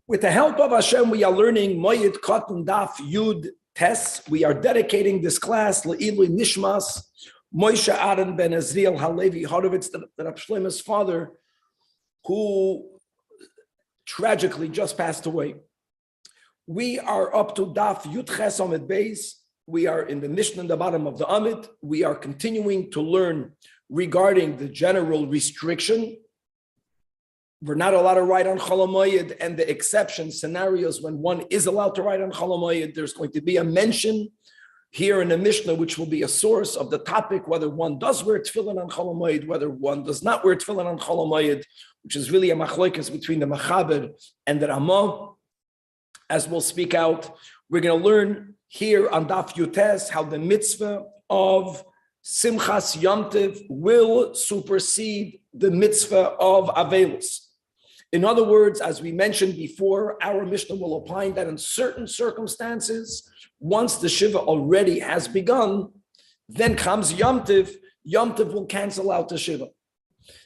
With the help of Hashem, we are learning Moed Katan Daf Yud Tes. We are dedicating this class Le'ilui Nishmas Moshe Aaron ben Ezriel Halevi Horovitz, the Rab Shlomo's father, who tragically just passed away. We are up to Daf Yud Ches Amid Beis. We are in the Mishnah in the bottom of the Amid. We are continuing to learn regarding the general restriction. We're not allowed to write on Chol HaMoed, and the exception scenarios when one is allowed to write on Chol HaMoed. There's going to be a mention here in the Mishnah, which will be a source of the topic, whether one does wear tefillin on Chol HaMoed, whether one does not wear tefillin on Chol HaMoed, which is really a machlokes between the MERCAVA and the Ramah. As we'll speak out, we're going to learn here on Daf Yutes how the mitzvah of Simchas Yom Tov will supersede the mitzvah of Avelus. In other words, as we mentioned before, our Mishnah will opine that in certain circumstances, once the Shiva already has begun, then comes Yom Tov. Yom Tov will cancel out the Shiva.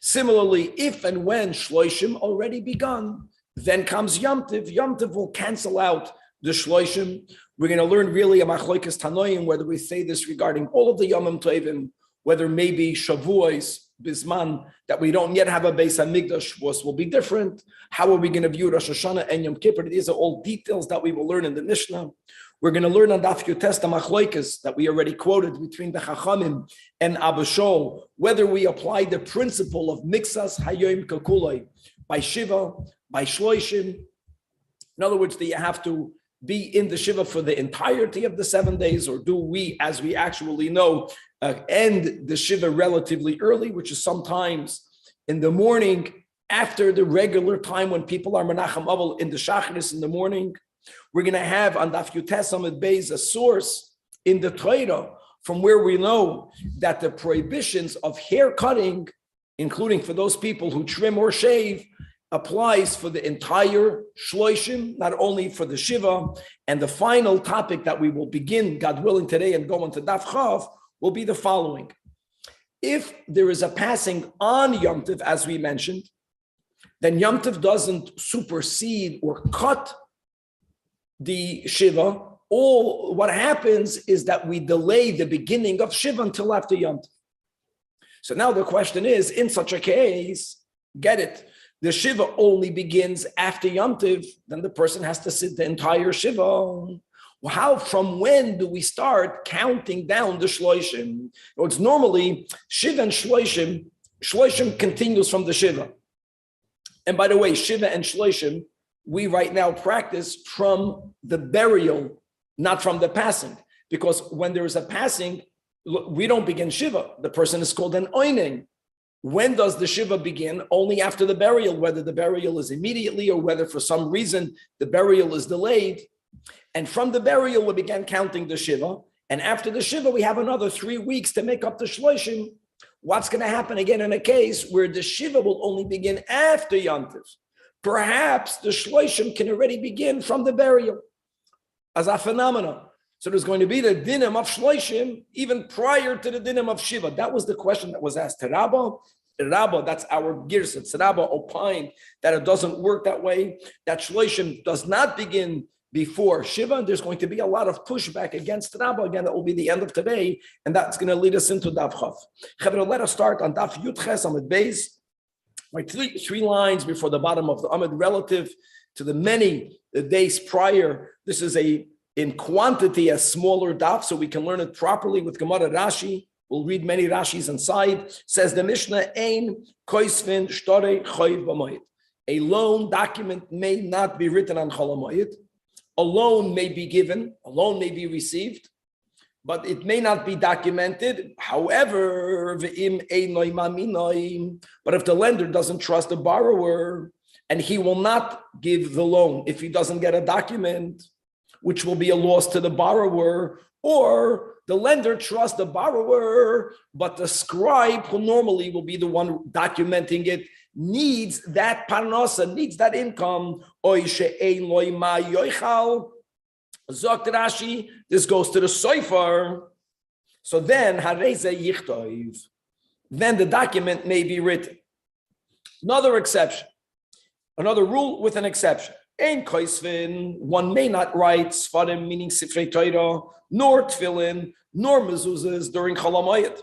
Similarly, if and when Shloshim already begun, then comes Yom Tov. Yom Tov will cancel out the Shloshim. We're going to learn really a machlokes tanoim, whether we say this regarding all of the Yomim Tovim, whether maybe Shavuos, Bisman, that we don't yet have a Beis HaMikdash will be different. How are we going to view Rosh Hashanah and Yom Kippur? These are all details that we will learn in the Mishnah. We're going to learn on Daf Yutes the machlokes that we already quoted between the Chachamim and Abba Shol, whether we apply the principle of Mixas Hayoim Kakulai by Shiva, by Shloishim. In other words, do you have to be in the Shiva for the entirety of the 7 days, or do we, as we actually know, end the Shiva relatively early, which is sometimes in the morning after the regular time when people are Menachem Avel in the Shacharis in the morning? We're going to have on Daf Yutes Amid Beis a source in the Torah from where we know that the prohibitions of hair cutting, including for those people who trim or shave, applies for the entire Shloshim, not only for the Shiva. And the final topic that we will begin, God willing, today and go into Daf Chav will be the following. If there is a passing on Yom Tov, as we mentioned, then Yom Tov doesn't supersede or cut the Shiva. All what happens is that we delay the beginning of Shiva until after Yom Tov. So now the question is, in such a case, get it, the Shiva only begins after Yom Tov, then the person has to sit the entire Shiva. Well, how, from when do we start counting down the Shloshim? Well, it's normally Shiva and Shloshim. Shloshim continues from the Shiva. And by the way, Shiva and Shloshim, we right now practice from the burial, not from the passing. Because when there is a passing, we don't begin Shiva. The person is called an Oinen. When does the Shiva begin? Only after the burial, whether the burial is immediately or whether for some reason the burial is delayed. And from the burial, we began counting the Shiva. And after the Shiva, we have another 3 weeks to make up the Shloshim. What's going to happen again in a case where the Shiva will only begin after Yom Tov? Perhaps the Shloshim can already begin from the burial as a phenomenon. So there's going to be the dinim of Shloshim even prior to the dinim of Shiva. That was the question that was asked to Rabba, that's our girsat. Rabba opined that it doesn't work that way, that Shloshim does not begin before Shiva. There's going to be a lot of pushback against Rabba. Again, that will be the end of today, and that's going to lead us into Daf Chav. Chavra, let us start on Daf Yud Ches Amid Beis. Right, three lines before the bottom of the Amid relative to the many days prior. This is in quantity a smaller daf, so we can learn it properly with Gemara Rashi. We'll read many Rashis inside. Says the Mishnah, Ein koisvin shtore choiv b'moed. A loan document may not be written on Chol HaMoed. A loan may be given, a loan may be received, but it may not be documented. However, but if the lender doesn't trust the borrower, and he will not give the loan if he doesn't get a document, which will be a loss to the borrower, or the lender trusts the borrower, but the scribe, who normally will be the one documenting it, needs that parnasa, needs that income. Zokt Rashi, this goes to the soifer. So then, then the document may be written. Another exception, another rule with an exception. Ein koisvin, one may not write Sfarim, meaning Sifrei Torah, nor Tefillin, nor mezuzahs during Chol HaMoed.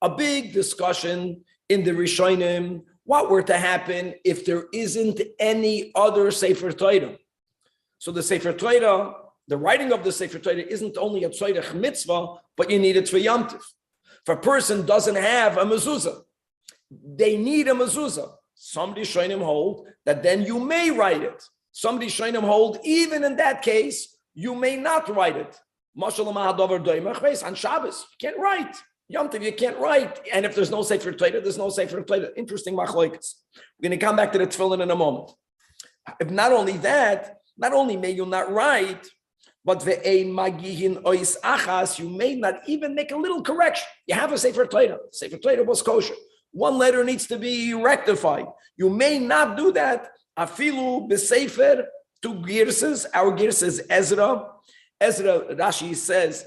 A big discussion in the Rishonim, what were to happen if there isn't any other Sefer Torah. So the Sefer Torah, the writing of the Sefer Torah isn't only a tzorech mitzvah, but you need it for Yom Tov. If a person doesn't have a mezuzah, they need a mezuzah. Somebody Rishonim hold that then you may write it. Somebody Rishonim hold even in that case, you may not write it. On Shabbos, you can't write. Yom Tov, you can't write. And if there's no Sefer Torah, there's no Sefer Torah. Interesting machlokas. We're going to come back to the Tefillin in a moment. If not only that, not only may you not write, but ve'ein magihin ois achas, you may not even make a little correction. You have a Sefer Torah. Sefer Torah was kosher. One letter needs to be rectified. You may not do that. Afilu b'sefer, two girsas. Our girsa is Ezra. Ezra, Rashi says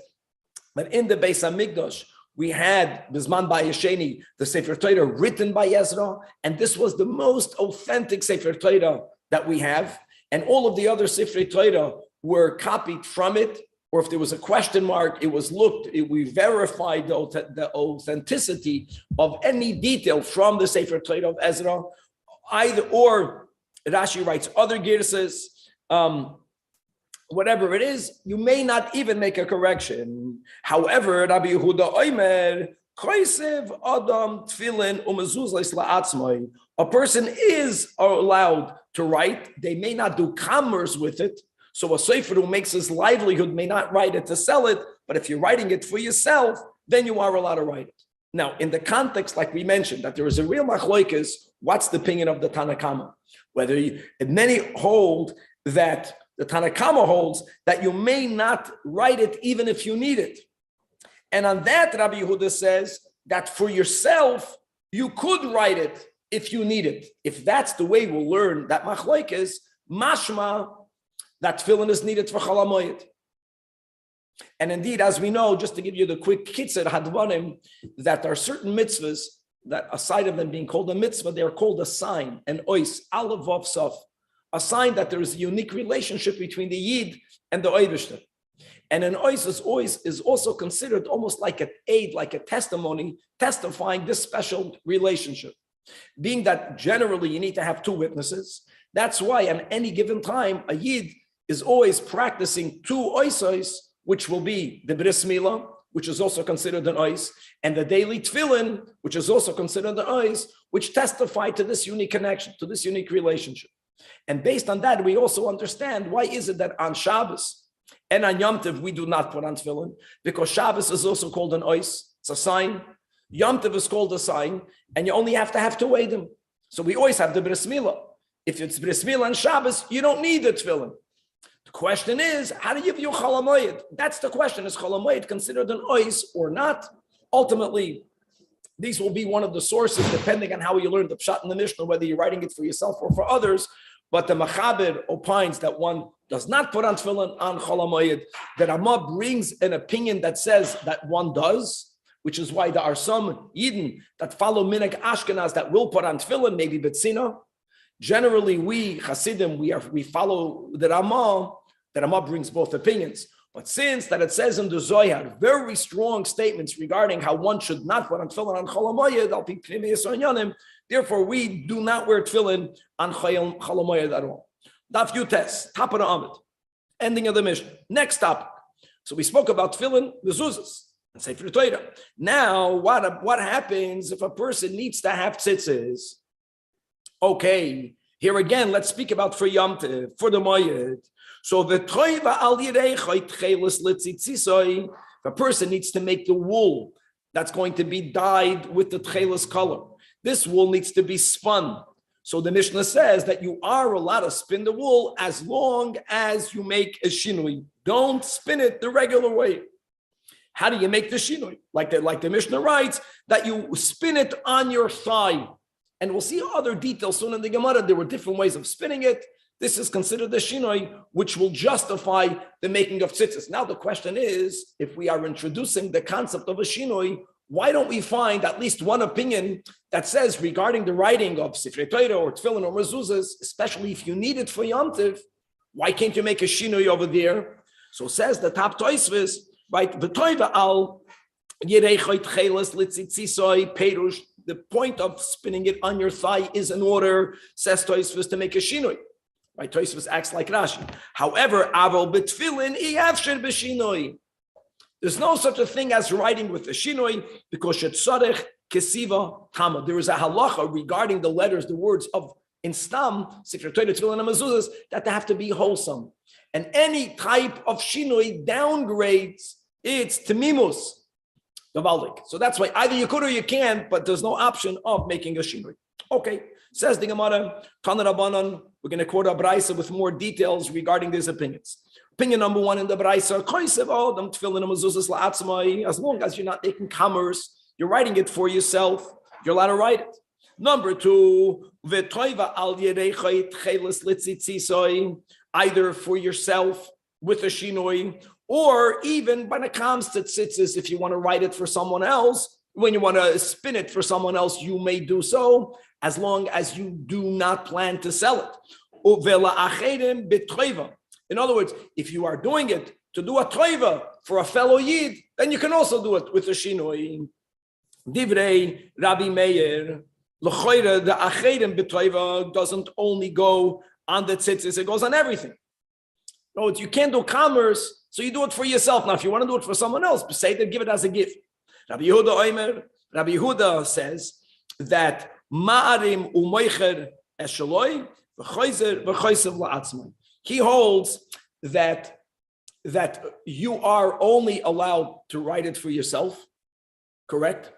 that in the Beis HaMikdash, we had Bizman Bayesheni, the Sefer Torah written by Ezra, and this was the most authentic Sefer Torah that we have. And all of the other Sefer Torah were copied from it, or if there was a question mark, it was looked, we verified the authenticity of any detail from the Sefer Torah of Ezra, either, or Rashi writes other girsas, whatever it is, you may not even make a correction. However, Rabbi Yehuda Omer, Adam Tefillin Umezuzos La'atzmai, a person is allowed to write. They may not do commerce with it. So a sefer who makes his livelihood may not write it to sell it, but if you're writing it for yourself, then you are allowed to write it. Now, in the context, like we mentioned, that there is a real machloikas, what's the opinion of the Tanakh? Many hold that the Tanakh holds that you may not write it even if you need it. And on that, Rabbi Yehuda says that for yourself, you could write it if you need it. If that's the way we'll learn that machloikas, mashma, that tefillin is needed for Chol HaMoed. And indeed, as we know, just to give you the quick kitzur hadvanim, that there are certain mitzvahs that aside of them being called a mitzvah, they're called a sign, an ois, aleph vav sof, a sign that there is a unique relationship between the yid and the oivishter. And an ois is also considered almost like an aid, like a testimony, testifying this special relationship. Being that generally you need to have two witnesses, that's why at any given time, a yid is always practicing two oisos, which will be the bris milah, which is also considered an ois, and the daily tefillin, which is also considered an ois, which testify to this unique connection, to this unique relationship. And based on that, we also understand why is it that on Shabbos and on Yom Tov we do not put on tefillin, because Shabbos is also called an ois, it's a sign. Yom Tov is called a sign, and you only have to have two edim. So we always have the bris milah. If it's bris milah and Shabbos, you don't need the tefillin. The question is, how do you view Chol HaMoed? That's the question. Is Chol HaMoed considered an ois or not? Ultimately, these will be one of the sources, depending on how you learn the pshat in the Mishnah, whether you're writing it for yourself or for others. But the Mechaber opines that one does not put on tefillin on Chol HaMoed. The Ramah brings an opinion that says that one does, which is why there are some Yidden that follow Minhag Ashkenaz that will put on tefillin, maybe B'tzina. Generally, we Hasidim, we follow the Ramah. The Ramah brings both opinions. But since that it says in the Zohar very strong statements regarding how one should not put on tefillin on Chol HaMoed, al pi pnimei yisonyanim, therefore we do not wear tefillin on Chol HaMoed at all. Daf Yutes, top of the Amud, ending of the Mishnah. Next topic. So we spoke about tefillin, mezuzahs, and Sefer Torah. Now, what happens if a person needs to have tzitzis? Okay, here again, let's speak about for Yom Tov, for the Moed. So the toiva al yirei tchelis litzitzisoi, if a person needs to make the wool that's going to be dyed with the tchelis color, this wool needs to be spun. So the Mishnah says that you are allowed to spin the wool as long as you make a shinui. Don't spin it the regular way. How do you make the shinui? Like the Mishnah writes, that you spin it on your thigh. And we'll see other details soon in the Gemara. There were different ways of spinning it. This is considered the shinoi, which will justify the making of tzitzis. Now the question is, if we are introducing the concept of a shinoi, why don't we find at least one opinion that says regarding the writing of Sifrei Torah or Tefillin or Mezuzahs, especially if you need it for Yom Tov, why can't you make a shinui over there? So says the top Tosfos, right? V'toiva al yerechot chelas litzitzisoi perush. The point of spinning it on your thigh is in order, says Tosfos, to make a shinui. Right? Tosfos acts like Rashi. However, aval b'tefillin iyavsher b'shinui. There's no such a thing as writing with a shinui because shetzarech kesiva tama. There is a halacha regarding the letters, the words of in stam, Sifrei Torah, Tefillin, and Mezuzahs, that they have to be wholesome. And any type of shinui downgrades, it's temimus, gavaldik. So that's why either you could or you can't, but there's no option of making a shinui. Okay, says the Gemara, Tana Rabbanan, we're going to quote a Braisa with more details regarding these opinions. Opinion number one in the Braisa, as long as you're not making commerce, you're writing it for yourself, you're allowed to write it. Number two, either for yourself with a shinoi, or even when it comes to tzitzis, if you want to write it for someone else, when you want to spin it for someone else, you may do so, as long as you do not plan to sell it. In other words, if you are doing it to do a toiva for a fellow yid, then you can also do it with a shinoi. Divrei Rabbi Meir, l'choire the acherim b'toiva doesn't only go on the tzitzis; it goes on everything. No, you can't do commerce, so you do it for yourself. Now, if you want to do it for someone else, say that, give it as a gift. Rabbi Yehuda says that ma'arim u'moicher esheloi v'choizer v'choisev la'atzmai. He holds that you are only allowed to write it for yourself, correct?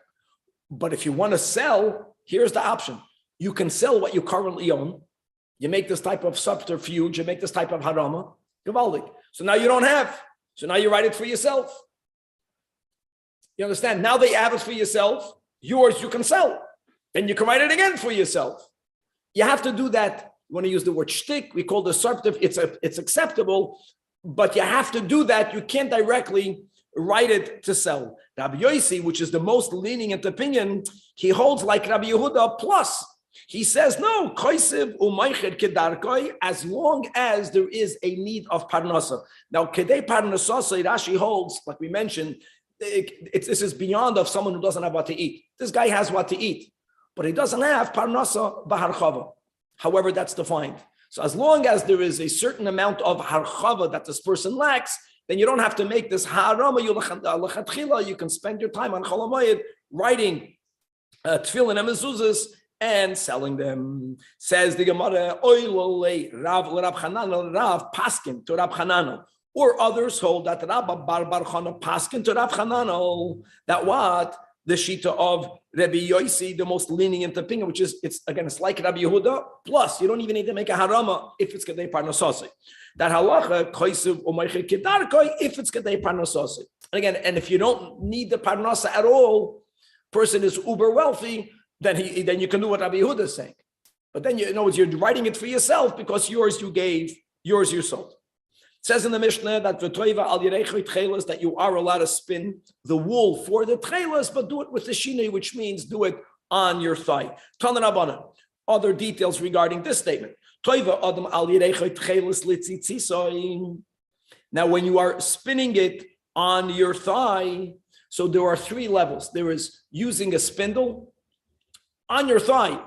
But if you want to sell, here's the option. You can sell what you currently own. You make this type of subterfuge, you make this type of harama, gavaldik. So now you don't have. So now you write it for yourself. You understand? Now that you have it for yourself, yours you can sell. Then you can write it again for yourself. You have to do that. You want to use the word shtick, we call the subterfuge, it's acceptable, but you have to do that. You can't directly write it to sell. Rabbi Yossi, which is the most lenient opinion, he holds like Rabbi Yehuda plus. He says, no, koisiv umayched kedarkoi, as long as there is a need of parnasa. Now, kedei parnasa, Rashi holds, like we mentioned, this is beyond of someone who doesn't have what to eat. This guy has what to eat, but he doesn't have parnasa b'harchava. However, that's defined. So as long as there is a certain amount of harchava that this person lacks, then you don't have to make this harama. You can spend your time on Chol HaMoed writing tefillin and mezuzahs and selling them. Says the Gemara, Rav Paskin to Rav Hanano. Or others hold that Rabba Bar Chana Paskin to Rav Hanano. That what? The shita of Rabbi Yossi, the most lenient opinion, which is, it's like Rabbi Yehuda, plus you don't even need to make a harama if it's kedei parnasasi. That halacha, koisiv umayched kedarkoi, if it's kedei parnasasi. And again, and if you don't need the parnasa at all, person is uber wealthy, then you can do what Rabbi Yehuda is saying. But then you're writing it for yourself because yours you gave, yours you sold. It says in the Mishnah that that you are allowed to spin the wool for the tchelas, but do it with the shinui, which means do it on your thigh. Other details regarding this statement. Now, when you are spinning it on your thigh, so there are three levels. There is using a spindle on your thigh.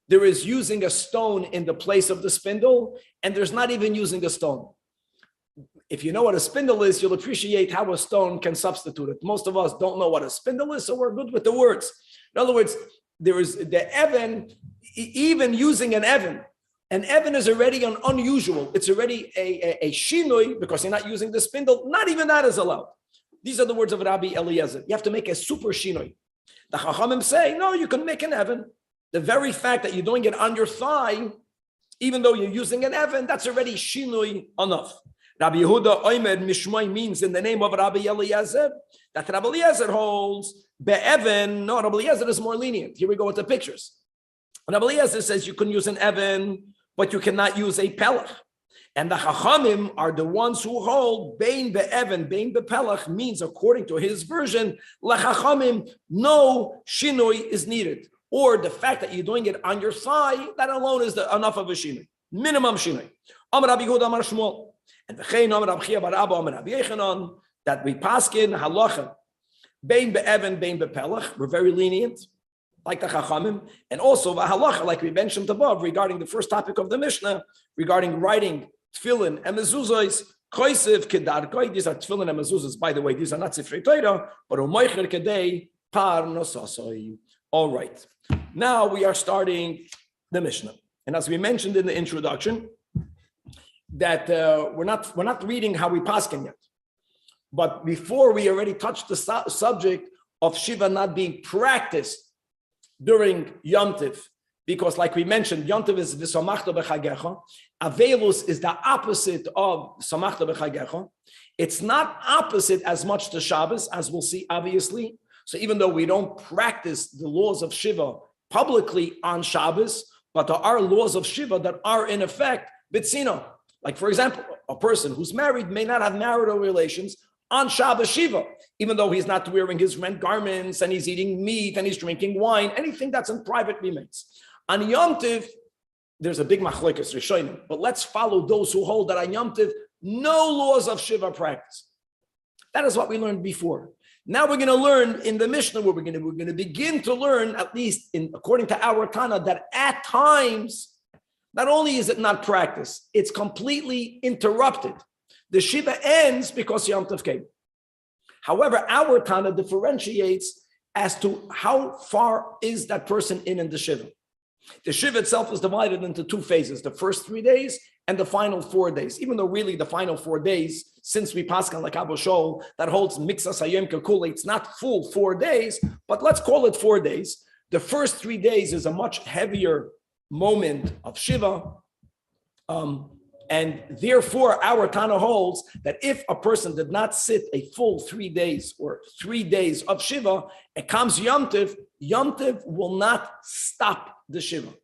There is using a stone in the place of the spindle, and there's not even using a stone. If you know what a spindle is, you'll appreciate how a stone can substitute it. Most of us don't know what a spindle is, so we're good with the words. In other words, there is the Evan, even using an Evan is already an unusual. It's already a shinui because you're not using the spindle. Not even that is allowed. These are the words of Rabbi Eliezer. You have to make a super shinui. The Chachamim say, no, you can make an Evan. The very fact that you're doing it on your thigh, even though you're using an Evan, that's already shinui enough. Rabbi Yehuda Oimer Mishmai means in the name of Rabbi Eliezer, that Rabbi Eliezer holds be'evan. No, Rabbi Eliezer is more lenient. Here we go with the pictures. Rabbi Eliezer says you can use an evan, but you cannot use a pelach. And the Chachamim are the ones who hold Bein be'even, Bein be'pelach means, according to his version, LaChachamim, no shinoi is needed. Or the fact that you're doing it on your thigh, that alone is enough of a shinoi. Minimum shinoi. Amar Rabbi Yehuda Amar Shmuel. And v'chein Amar Rabbi Chia bar Abba Amar Rabbi Yechanan, that we paskin halacha, Bein be'even, Bein be'pelach, we're very lenient, like the Chachamim, and also halacha, like we mentioned above, regarding the first topic of the Mishnah, regarding writing tefillin and mezuzos, koisev kedarkoi. These are tefillin and mezuzos, by the way. These are not sifrei Torah, but umoicher kedei par nosasoi. All right. Now we are starting the Mishnah, and as we mentioned in the introduction, that we're not reading how we paskin yet. But before we already touched the subject of Shiva not being practiced during Yom Tov, because like we mentioned, Yom Tov is v'samachta b'chagecha. Avelus is the opposite of samachta b'chagecha. It's not opposite as much to Shabbos, as we'll see, obviously. So even though we don't practice the laws of Shiva publicly on Shabbos, but there are laws of Shiva that are in effect b'tzina. Like, for example, a person who's married may not have marital relations on Shabbos Shiva, even though he's not wearing his rent garments and he's eating meat and he's drinking wine, anything that's in private remains. On Yom Tov, there's a big machlokes rishonim, but let's follow those who hold that on Yom Tov, no laws of Shiva practice. That is what we learned before. Now we're going to learn in the Mishnah, where we're going to begin to learn, at least according to our Tana, that at times, not only is it not practiced, it's completely interrupted. The Shiva ends because Yom Tov came. However, our Tana differentiates as to how far is that person in the Shiva. The Shiva itself is divided into two phases, the first 3 days and the final 4 days. Even though really the final 4 days, since we paskan like Abu Shol, that holds mixas hayom kakula, it's not full 4 days, but let's call it 4 days. The first 3 days is a much heavier moment of Shiva. And therefore, our Tana holds that if a person did not sit a full 3 days or 3 days of Shiva, it comes Yom Tov will not stop the Shiva.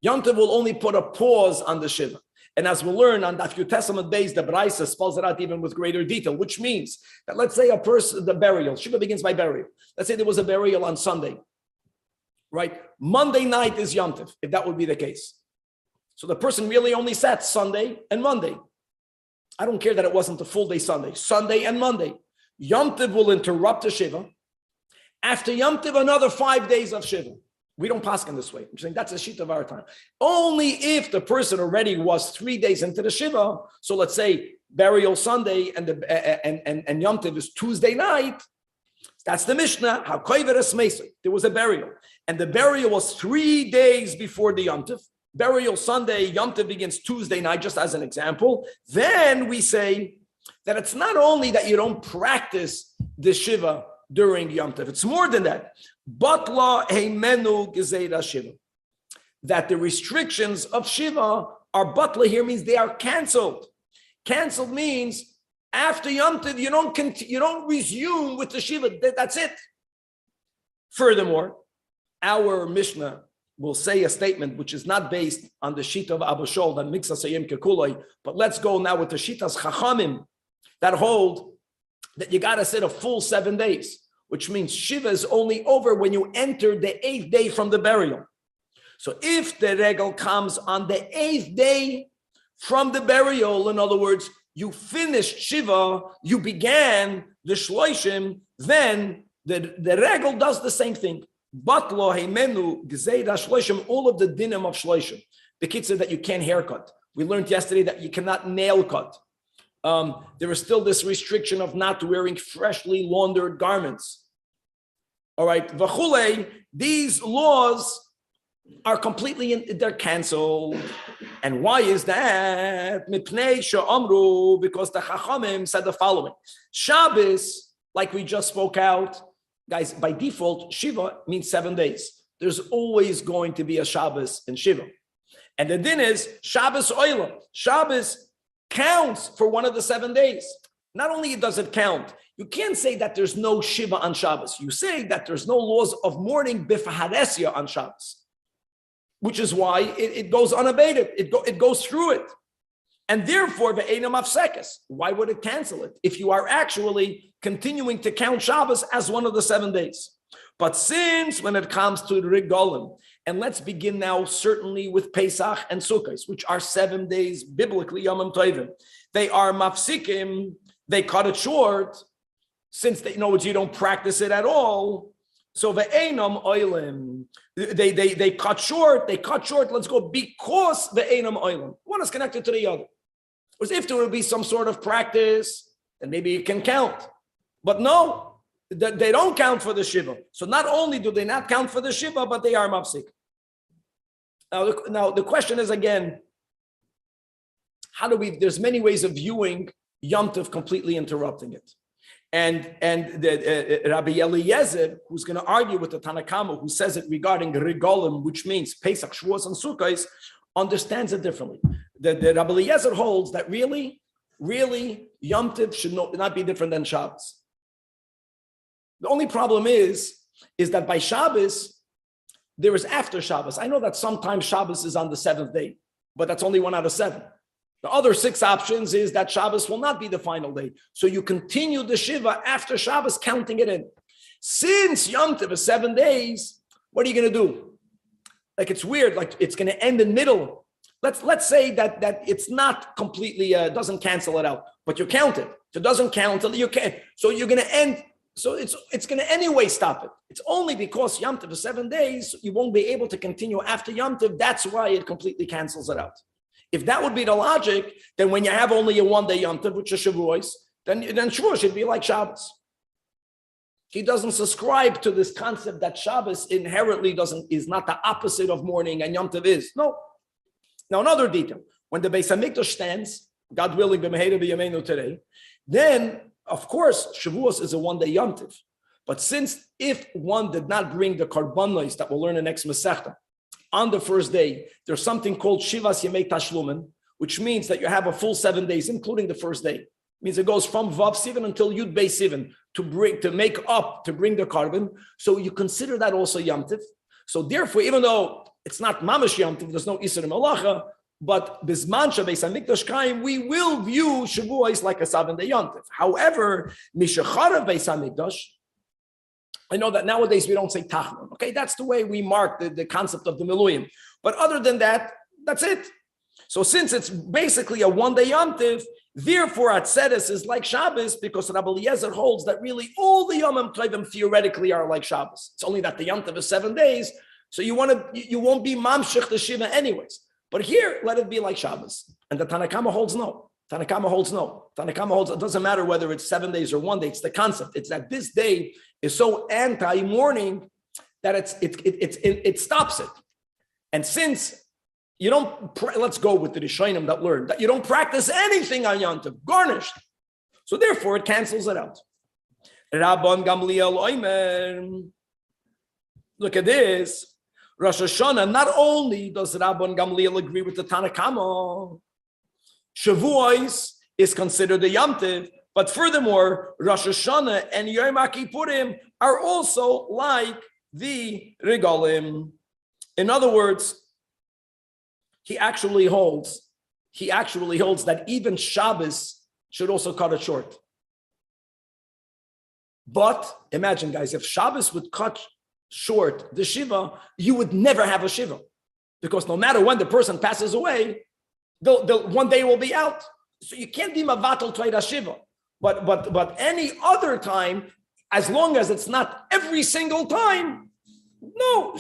Yom Tov will only put a pause on the Shiva. And as we'll learn on Daf Yud Testament Beis, the Braisa spells it out even with greater detail, which means that let's say a person, the burial, Shiva begins by burial. Let's say there was a burial on Sunday, right? Monday night is Yom Tov, if that would be the case. So the person really only sat Sunday and Monday. I don't care that it wasn't a full day Sunday and Monday. Yom Tov will interrupt the Shiva. After Yom Tov, another 5 days of Shiva. We don't paskin this way. I'm saying that's a sheet of our time. Only if the person already was 3 days into the Shiva. So let's say burial Sunday and Yom Tov is Tuesday night. That's the Mishnah. There was a burial. And the burial was 3 days before the Yom Tov. Burial Sunday, Yom Tov begins Tuesday night, just as an example. Then we say that it's not only that you don't practice the Shiva during Yom Tov, it's more than that. Batla heimenu gezeira Shiva. That the restrictions of Shiva are batla here means they are canceled. Canceled means after Yom Tov, you don't resume with the Shiva. That's it. Furthermore, our Mishnah will say a statement which is not based on the Shita of Abu Shol, that mixas hayom kekuloi, but let's go now with the Shitas Chachamim that hold that you got to sit a full 7 days, which means Shiva is only over when you enter the 8th day from the burial. So if the regal comes on the 8th day from the burial, in other words, you finished Shiva, you began the Shloishim, then the regal does the same thing. Batlo heimenu gezeira shloishim, all of the dinim of shloishim. The kid said that you can't haircut. We learned yesterday that you cannot nail cut. There is still this restriction of not wearing freshly laundered garments. All right, v'chulei, these laws are completely they're canceled. And why is that? Mipnei she'amru, because the Chachamim said the following: Shabbos, like we just spoke out. Guys, by default, Shiva means 7 days. There's always going to be a Shabbos in Shiva. And the din is Shabbos Oila. Shabbos counts for one of the 7 days. Not only does it count, you can't say that there's no Shiva on Shabbos. You say that there's no laws of mourning b'faharesya on Shabbos, which is why it goes unabated. It goes through it. And therefore, ve'ena mafsekes. Why would it cancel it if you are actually continuing to count Shabbos as one of the 7 days? But since when it comes to the Regalim, and let's begin now certainly with Pesach and Sukhas, which are 7 days biblically, Yomim Tovim, they are mafsikim, they cut it short, since they know you don't practice it at all. So ve'enam oilim, they cut short, let's go, because ve'enam oilim. One is connected to the other. Whereas if there would be some sort of practice, then maybe you can count. But no, they don't count for the Shiva. So not only do they not count for the Shiva, but they are mafsik. Now the question is again, there's many ways of viewing Yom Tov completely interrupting it. And Rabbi Eliezer, who's going to argue with the Tanach, who says it regarding Regalim, which means Pesach, Shavuos, and Sukkos, understands it differently. The Rabbi Eliezer holds that really Yom Tov should not be different than Shabbos. The only problem is that by Shabbos, there is after Shabbos. I know that sometimes Shabbos is on the 7th day, but that's only 1 out of 7. The other 6 options is that Shabbos will not be the final day. So you continue the Shiva after Shabbos, counting it in. Since Yom Tov is 7 days, what are you going to do? Like, it's weird, like it's going to end in middle. Let's say that it's not completely, doesn't cancel it out, but you count it. If it doesn't count, you can't. So you're going to end. So it's going to anyway stop it. It's only because Yom Tov is 7 days, you won't be able to continue after Yom Tov. That's why it completely cancels it out. If that would be the logic, then when you have only a 1 day Yom Tov, which is Shavuos, then Shavuos should be like Shabbos. He doesn't subscribe to this concept that Shabbos inherently is not the opposite of morning and Yom Tov is. No. Now another detail: when the Beis Hamikdash stands, God willing, b'meheira b'yameinu today, then of course Shavuos is a 1 day Yom Tov. But since if one did not bring the karbanos that we'll learn in next Masechta, on the first day, there's something called Shivas Yemei Tashlumin, which means that you have a full 7 days, including the first day. It means it goes from Vav Sivan until Yud Beis Sivan to bring the carbon. So you consider that also Yom Tov. So therefore, even though it's not Mamash Yom Tov, there's no Isser Malacha, but Bisman Beis Hamikdash Kaim, we will view Shavuos like a 7 day Yom Tov. However, Mishacharav Beis Hamikdash, I know that nowadays we don't say Tachnun. Okay, that's the way we mark the concept of the Miluyim. But other than that, that's it. So since it's basically a 1 day Yom Tov, therefore Atzeres is like Shabbos, because Rabbi Eliezer holds that really all the Yomim Tovim theoretically are like Shabbos. It's only that the Yom Tov is 7 days, so you won't be Mamshech the Shiva anyways. But here, let it be like Shabbos. And the Tanach holds no. Tanach holds it doesn't matter whether it's 7 days or 1 day. It's the concept. It's that this day is so anti-morning that it stops it. And since you don't, let's go with the Rishonim that learned that you don't practice anything on Yom Tov, garnished. So therefore, it cancels it out. Rabban Gamliel Oimer. Look at this. Rosh Hashanah, not only does Rabban Gamliel agree with the Tanach, Shavuos is considered a Yom Tov, but furthermore, Rosh Hashanah and Yom Kippurim are also like the Regalim. In other words, he actually holds that even Shabbos should also cut it short. But imagine, guys, if Shabbos would cut short the Shiva, you would never have a Shiva, because no matter when the person passes away, the 1 day will be out. So you can't be Mavatal Torah Shiva. But any other time, as long as it's not every single time, no,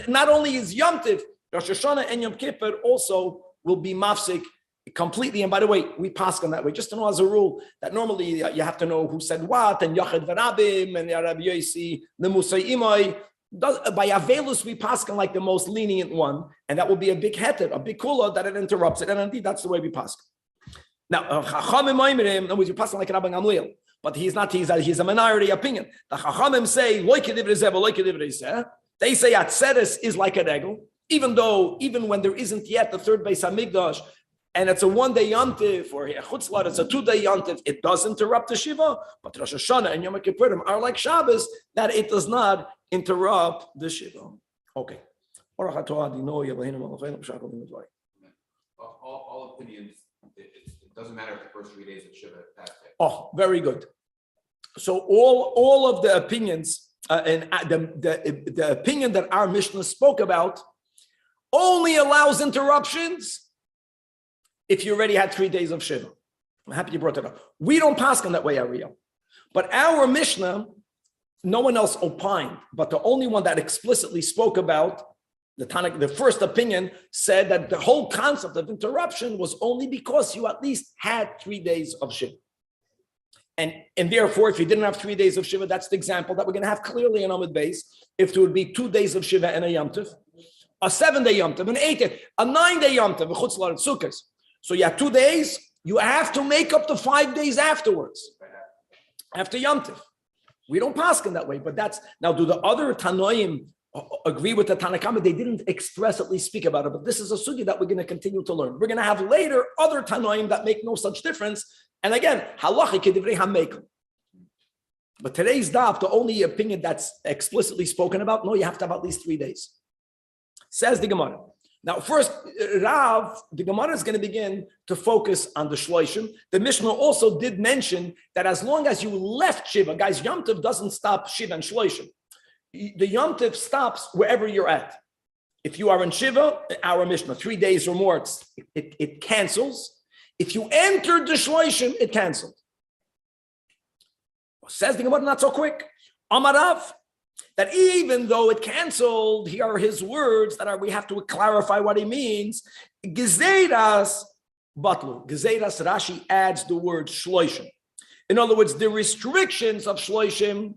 not only is Yom Tov, Rosh Hashanah and Yom Kippur also will be mafsik completely. And by the way, we paskin that way, just to know as a rule that normally you have to know who said what, and Yachid Varabim, and Rabbi Yosi, the Musay Imai. By Avelus, we paskin like the most lenient one, and that will be a big heter, a big kula that it interrupts it. And indeed, that's the way we paskin. Now, Chachamim Oimrim, in other words, you paskin like Rabbi Gamliel, but he's a minority opinion. The Chachamim say, they say Atzeres is like a regel, even when there isn't yet the third Beis Hamikdash, and it's a 1 day Yom Tov, or Chutzlar, it's a 2 day Yom Tov, it does interrupt the Shiva, but Rosh Hashanah and Yom Kippurim are like Shabbos, that it does not interrupt the Shiva. Okay. All opinions it doesn't matter if the first 3 days of Shiva passed it. Oh, very good. So all of the opinions and the opinion that our Mishnah spoke about only allows interruptions if you already had 3 days of Shiva. I'm happy you brought that up. We don't paskin that way, Ariel. But our Mishnah, no one else opined, but the only one that explicitly spoke about the Tanach, the first opinion said that the whole concept of interruption was only because you at least had 3 days of Shiva. And therefore, if you didn't have 3 days of Shiva, that's the example that we're going to have clearly in Amud Beis. If there would be 2 days of Shiva and a Yom Tov, a 7-day Yom Tov, an 8-day, a 9-day Yom Tov, a Laundered Sukhas. So you have 2 days, you have to make up the 5 days afterwards, after Yom Tov. We don't paskin that way, but that's, now do the other Tanoim agree with the Tanakh? They didn't expressly speak about it, but this is a sugi that we're going to continue to learn. We're going to have later other Tanoim that make no such difference. And again, halacha kedivrei hamekel. But today's daf, the only opinion that's explicitly spoken about, no, you have to have at least 3 days. Says the Gemara. Now, first, Rav, the Gemara is going to begin to focus on the shloishim. The Mishnah also did mention that as long as you left Shiva, guys, Yom Tov doesn't stop Shiva and shloishim. The Yom Tov stops wherever you're at. If you are in Shiva, our Mishnah, 3 days or more, it cancels. If you entered the shloishim, it canceled. Says the Gemara, not so quick. Amarav, that even though it canceled, here are his words that we have to clarify what he means. Gezeiras batlu. Gezeiras, Rashi adds the word shloishim. In other words, the restrictions of shloishim,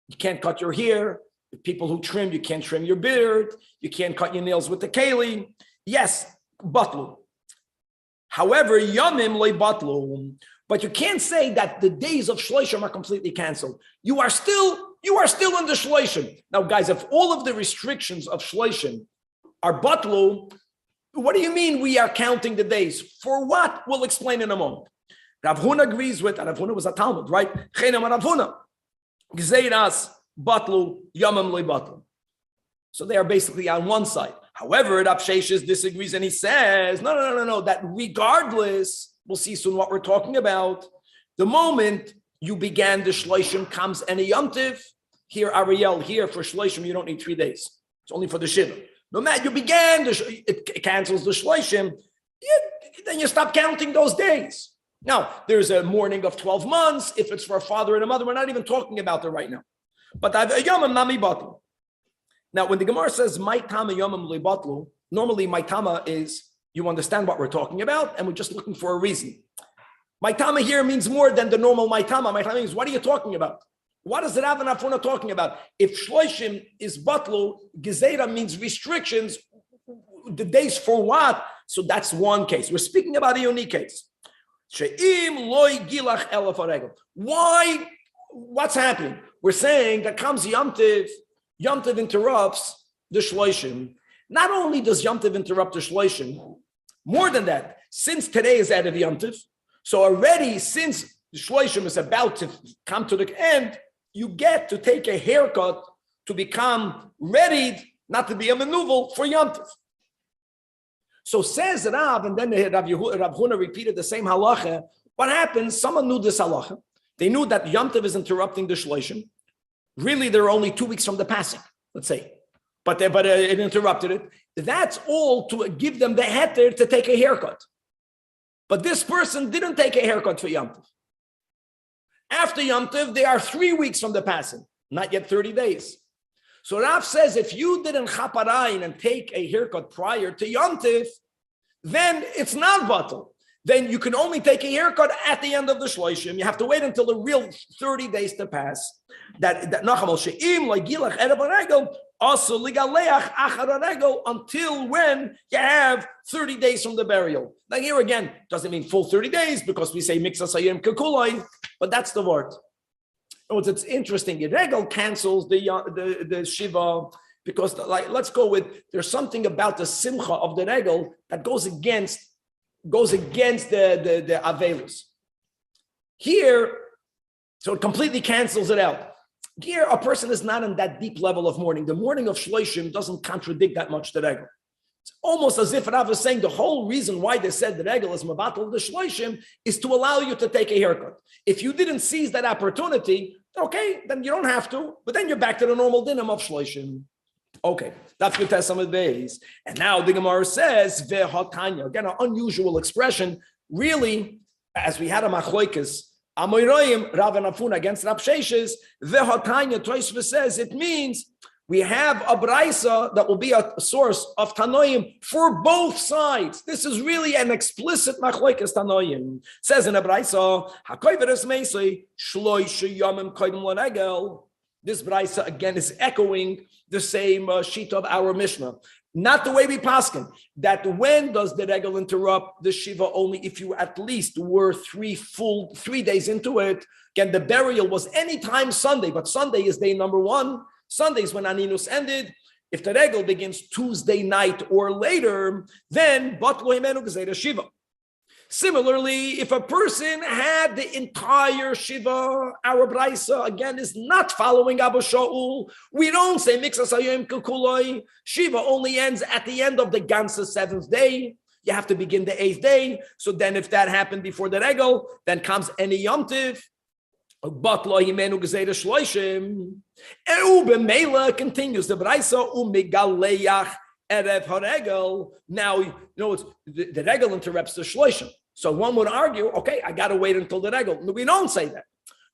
you can't cut your hair. The people who trim, you can't trim your beard. You can't cut your nails with the keli. Yes, batlu. However, yamim loy batlu. But you can't say that the days of shloishim are completely canceled. You are still in the shloishim. Now, guys, if all of the restrictions of shloishim are batlu, what do you mean we are counting the days? For what? We'll explain in a moment. Rav Huna agrees with, and Rav Huna was a Talmud, right? Chenam Rav Huna. Gzeiras batlu, yamim loy batlu. So they are basically on one side. However, Rav Sheshes disagrees and he says, no, that regardless, we'll see soon what we're talking about. The moment you began the shloishim comes any Yom Tov. Here, Ariel, here for shloishim, you don't need 3 days. It's only for the Shiva. No matter you began, it cancels the shloishim, then you stop counting those days. Now, there's a mourning of 12 months. If it's for a father and a mother, we're not even talking about it right now. But I've a yomim nami batlu. Now, when the Gemara says, my tama yomim li batlu, normally my tama is, you understand what we're talking about, and we're just looking for a reason. My tama here means more than the normal my tama. My tama means, what are you talking about? What is the Rav and Afuna talking about? If shloishim is batlu, gezeira means restrictions, the days for what? So that's one case. We're speaking about a unique case. Why? What's happening? We're saying that comes Yom Tov interrupts the shloishim. Not only does Yom Tov interrupt the shloishim, more than that, since today is out of Yom Tov, so already since the shloishim is about to come to the end, you get to take a haircut to become ready, not to be a maneuver for Yom Tov. So says Rav, and then Rav Huna repeated the same halacha. What happens? Someone knew this halacha. They knew that Yom Tov is interrupting the shloishim. Really, they're only 2 weeks from the passing, let's say. But it interrupted it. That's all to give them the heter to take a haircut. But this person didn't take a haircut for Yom Tov. After Yom Tov, they are 3 weeks from the passing, not yet 30 days. So Rav says, if you didn't chaparayin and take a haircut prior to Yom Tov, then it's not batal. Then you can only take a haircut at the end of the shloishim. You have to wait until the real 30 days to pass. Until when you have 30 days from the burial. Now here again, doesn't mean full 30 days because we say mixas hayim kekulai, but that's the word. It's interesting. The regel cancels the shiva because, let's go with, there's something about the simcha of the regel that goes against the avelus. Here, so it completely cancels it out. Here, a person is not on that deep level of mourning. The mourning of shloishim doesn't contradict that much the regel. It's almost as if Rav is saying the whole reason why they said the regel is mevatel the shloishim is to allow you to take a haircut. If you didn't seize that opportunity, okay, then you don't have to, but then you're back to the normal dinam of shloishim. Okay, that's good Testament base. And now the Gemara says, ve'hatanya, again, an unusual expression. Really, as we had a machloikis, Amoyroyim, Rav and Afuna against Rav Sheshes, ve'hatanya, Tosfos says, it means we have a braisa that will be a source of Tanoim for both sides. This is really an explicit machloikis Tanoim. It says in a braisa, hakoyveres meisei, shloisha yomim koydem l'regel. This braisa again is echoing the same sheet of our Mishnah. Not the way we paskin, that when does the regel interrupt the Shiva? Only if you at least were 3 days into it. Again, the burial was anytime Sunday, but Sunday is day number 1. Sunday is when Aninus ended. If the regel begins Tuesday night or later, then Batlo Himenu Gzeira Shiva. Similarly, if a person had the entire Shiva, our Braisa again is not following Abba Shaul. We don't say Mixas Hayom Kukuloi. Shiva only ends at the end of the Gansa 7th day. You have to begin the 8th day. So then if that happened before the regel, then comes any Yom Tiv. Batlo Himenu Gzeira Shloishim. Mela continues the Braisa Umigaleach Erev HaRegel. Now, you know, it's the regel interrupts the shloishim. So one would argue, okay, I got to wait until the regel. No, we don't say that.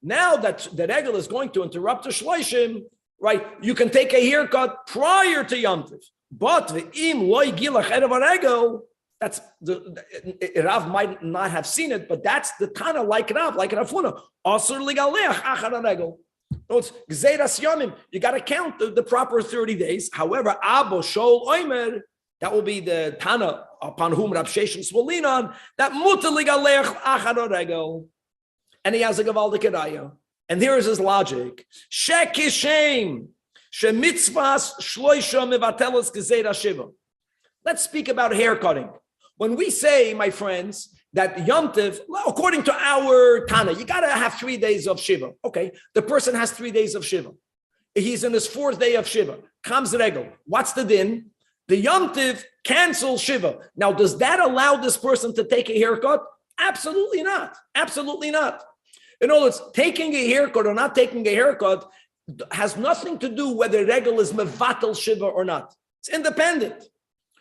Now that the regel is going to interrupt the shloishim, right, you can take a haircut prior to Yom Tov. But the im loy gilach erev haregel, that's Rav might not have seen it, but that's the Tana like Rav, like Rafuna. Asur ligaleach achar haregel. So it's Gzeiras Yomim. You got to count the proper 30 days. However, Abo Shol Oimer, that will be the Tana upon whom Rav Sheshes will lean on, that Mutelig Alech Achar Regel. And he has a Gavaldik Raya. And here is his logic. Shekishem, Shemitzvas Shloisha Mevateles Gzeira Shiva. Let's speak about haircutting. When we say, my friends, that Yom Tov, according to our Tana, you got to have 3 days of Shiva. Okay, the person has 3 days of Shiva. He's in his 4th day of Shiva. Comes regel. What's the din? The Yom Tov cancels Shiva. Now, does that allow this person to take a haircut? Absolutely not. Absolutely not. In other words, taking a haircut or not taking a haircut has nothing to do whether regel is mevatel Shiva or not. It's independent.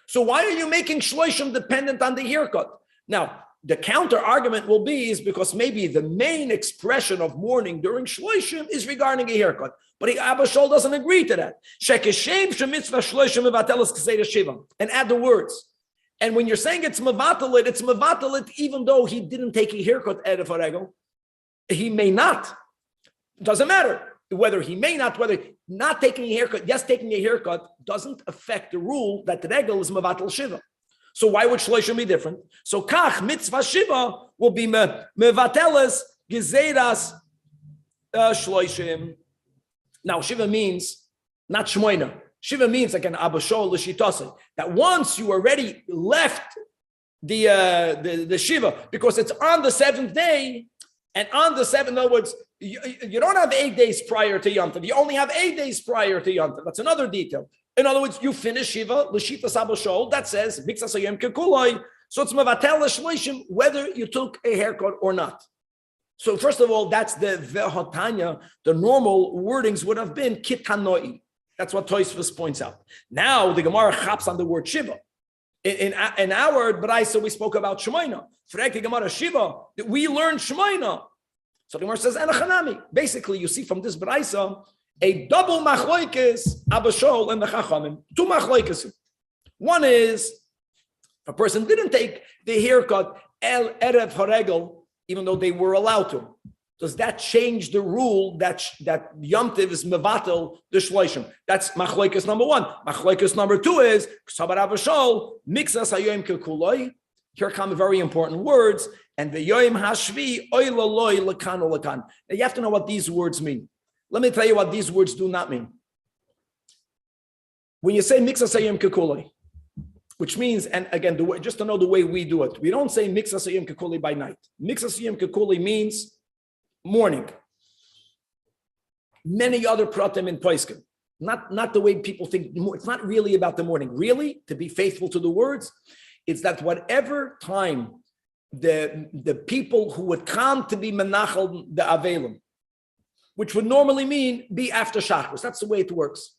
So why are you making shloishim dependent on the haircut? Now, the counter argument will be is because maybe the main expression of mourning during shloishim is regarding a haircut. But Abba Shol doesn't agree to that. And add the words. And when you're saying it's mevatalit even though he didn't take a haircut erev haregel. He may not. Doesn't matter. Whether he may not, whether not taking a haircut, yes, taking a haircut doesn't affect the rule that the regel is mevatel shiva. So why would shloishim be different? So kach mitzvah shiva will be mevateles gezeiras shloishim. Now shiva means not shmoina. Shiva means like an abashol l'shitase, that once you already left the shiva because it's on the 7th day, and on the 7th, in other words, you don't have 8 days prior to Yom Tov. You only have 8 days prior to Yom Tov. That's another detail. In other words, you finish Shiva, L'shita Sabashol, that says, Mixas Hayom Kekuloi, so it's Mevatel Shloishim, whether you took a haircut or not. So first of all, that's the Ve'hotanya. The normal wordings would have been Kitanoi. That's what Tosfos points out. Now, the Gemara chaps on the word Shiva. In our Braisa, we spoke about Shemaina. Frek the Gemara Shiva, we learned Shemaina. So the Gemara says, Enochanami. Basically, you see from this Braisa, a double machloikis, Abashol and the Chachamim. 2 machloikis. One is, if a person didn't take the haircut, El Erev Haregel, even though they were allowed to. Does that change the rule that Yom Tov is mevatel the shloishim? That's machloikis number 1. Machloikis number 2 is Sabar Avashol Mixas Hayom Kekuloi. Here come very important words, and the Yom Hashvi Oilaloi Lakan Lakan. Now you have to know what these words mean. Let me tell you what these words do not mean. When you say Mixas Hayom Kekuloi, which means, and again, just to know the way we do it, we don't say Mixas Hayom Kekuloi by night. Mixas Hayom Kekuloi means morning. Many other pratim in Pesach. not the way people think. It's not really about the morning. Really, to be faithful to the words, it's that whatever time the people who would come to be menachal the avelim, which would normally mean be after Shachris. That's the way it works.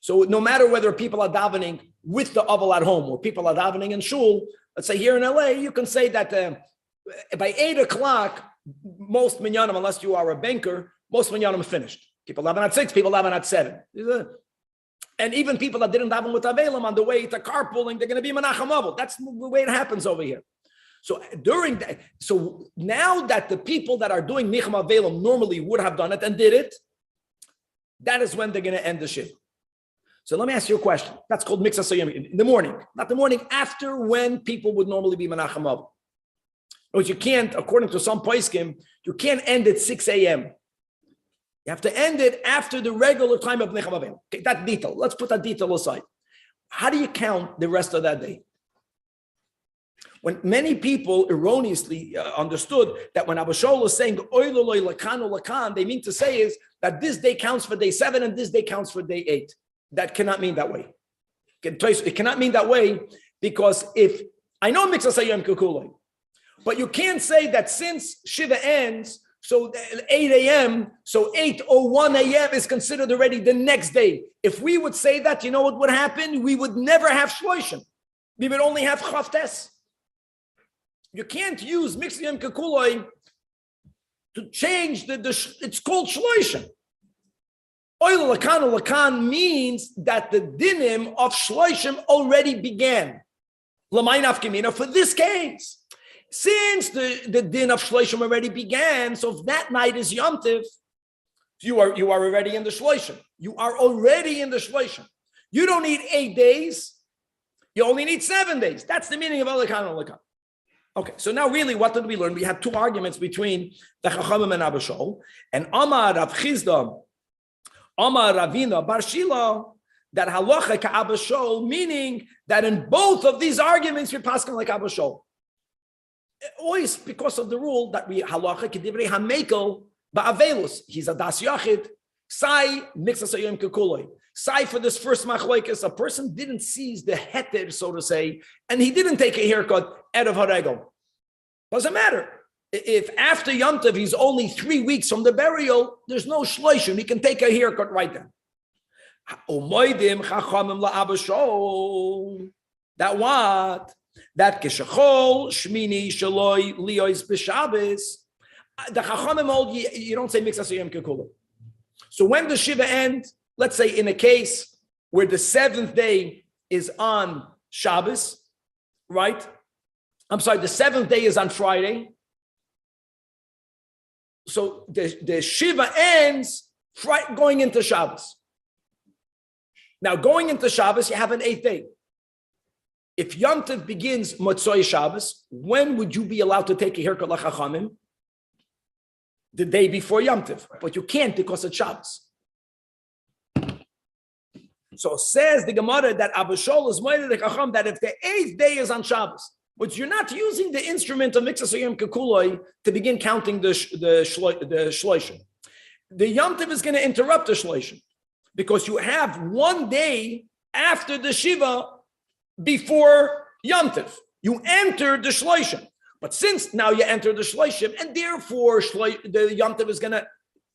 So no matter whether people are davening with the aval at home or people are davening in shul, let's say here in LA, you can say that by 8 o'clock, most minyanim, unless you are a banker, most minyanim are finished. People daven at 6, people daven at 7. And even people that didn't daven with avelim on the way to carpooling, they're going to be menacham aval. That's the way it happens over here. So now that the people that are doing nicham avelim normally would have done it and did it, that is when they're going to end the shiur. So let me ask you a question. That's called mixas hayom in the morning, not the morning after when people would normally be menachem aval. But you can't, according to some poskim, you can't end at 6 a.m. You have to end it after the regular time of nicham avel. Okay, that detail. Let's put that detail aside. How do you count the rest of that day? When many people erroneously understood that when Abba Shaul is saying oiloloi lakan lakan, they mean to say is that this day counts for day 7 and this day counts for day 8. That cannot mean that way. It cannot mean that way because if I know mixas hayom kukuloi, but you can't say that since Shiva ends, so 8 a.m., so 8:01 a.m. is considered already the next day. If we would say that, you know what would happen? We would never have shloishim. We would only have chavtes. You can't use mixas hayom kukuloi to change it's called shloishim. Oil lakan means that the dinim of shloishim already began. L'may nafka for this case. Since the din of shloishim already began, so if that night is Yom Tov, you are already in the shloishim. You are already in the shloishim. You don't need 8 days. You only need 7 days. That's the meaning of lakan. Okay, so now really, what did we learn? We had two arguments between the Chachamim and Abba Shaul, and Amar Rav Chizda, Amar Ravina Bar Shila, that halacha ka Abba Shaul, meaning that in both of these arguments we're passing like Abba Shaul. Always because of the rule that we halacha kedivrei hamekel ba'avelus. He's a das yachid. Sai mixas hayom kukuloi. Sai for this first machlokes, a person didn't seize the heter, so to say, and he didn't take a haircut out of haregel. Doesn't matter. If after Yom Tov he's only 3 weeks from the burial, there's no shloishim. He can take a haircut right then. Umoidim chachamim la'Abba Shaul. That what? That keshachol shmini shaloi liois b'Shabbos. The chachamim hold you don't say mixas hayom kukuloi. So when the shiva ends, let's say in a case where the 7th day is on Shabbos, right? I'm sorry, the 7th day is on Friday. So the shiva ends going into Shabbos. Now going into Shabbos, you have an 8th day. If Yom Tov begins Motzoi Shabbos, when would you be allowed to take a haircut like Chachamim? The day before Yom Tov. But you can't because it's Shabbos. So says the Gemara that Abba Shaul is moed Chacham that if the 8th day is on Shabbos, but you're not using the instrument of mixas hayom kukuloi to begin counting the shloishim. The Yom Tov is going to interrupt the shloishim because you have 1 day after the Shiva before Yom Tov. You enter the shloishim. But since now you enter the shloishim, and therefore the Yom Tov is going to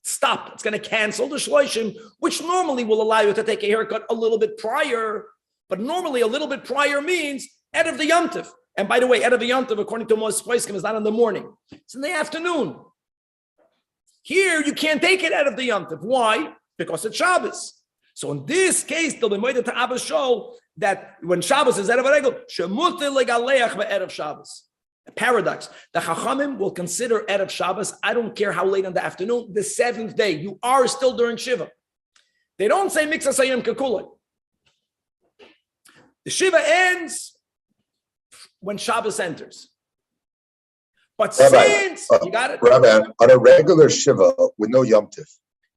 stop. It's going to cancel the shloishim, which normally will allow you to take a haircut a little bit prior. But normally a little bit prior means out of the Yom Tov. And by the way, out of the Yom Tov, according to most poskim, is not in the morning. It's in the afternoon. Here, you can't take it out of the Yom Tov. Why? Because it's Shabbos. So in this case, they'll be moed to Abba Shaul that when Shabbos is Erev Regel, shemuter legaleach be'erev Shabbos. A paradox. The Chachamim will consider Erev Shabbos, I don't care how late in the afternoon, the 7th day. You are still during Shiva. They don't say mixas hayom kukuloi. The Shiva ends when Shabbos enters. But Rabbi, since, you got it? Rabbi, on a regular Shiva with no Yom Tov,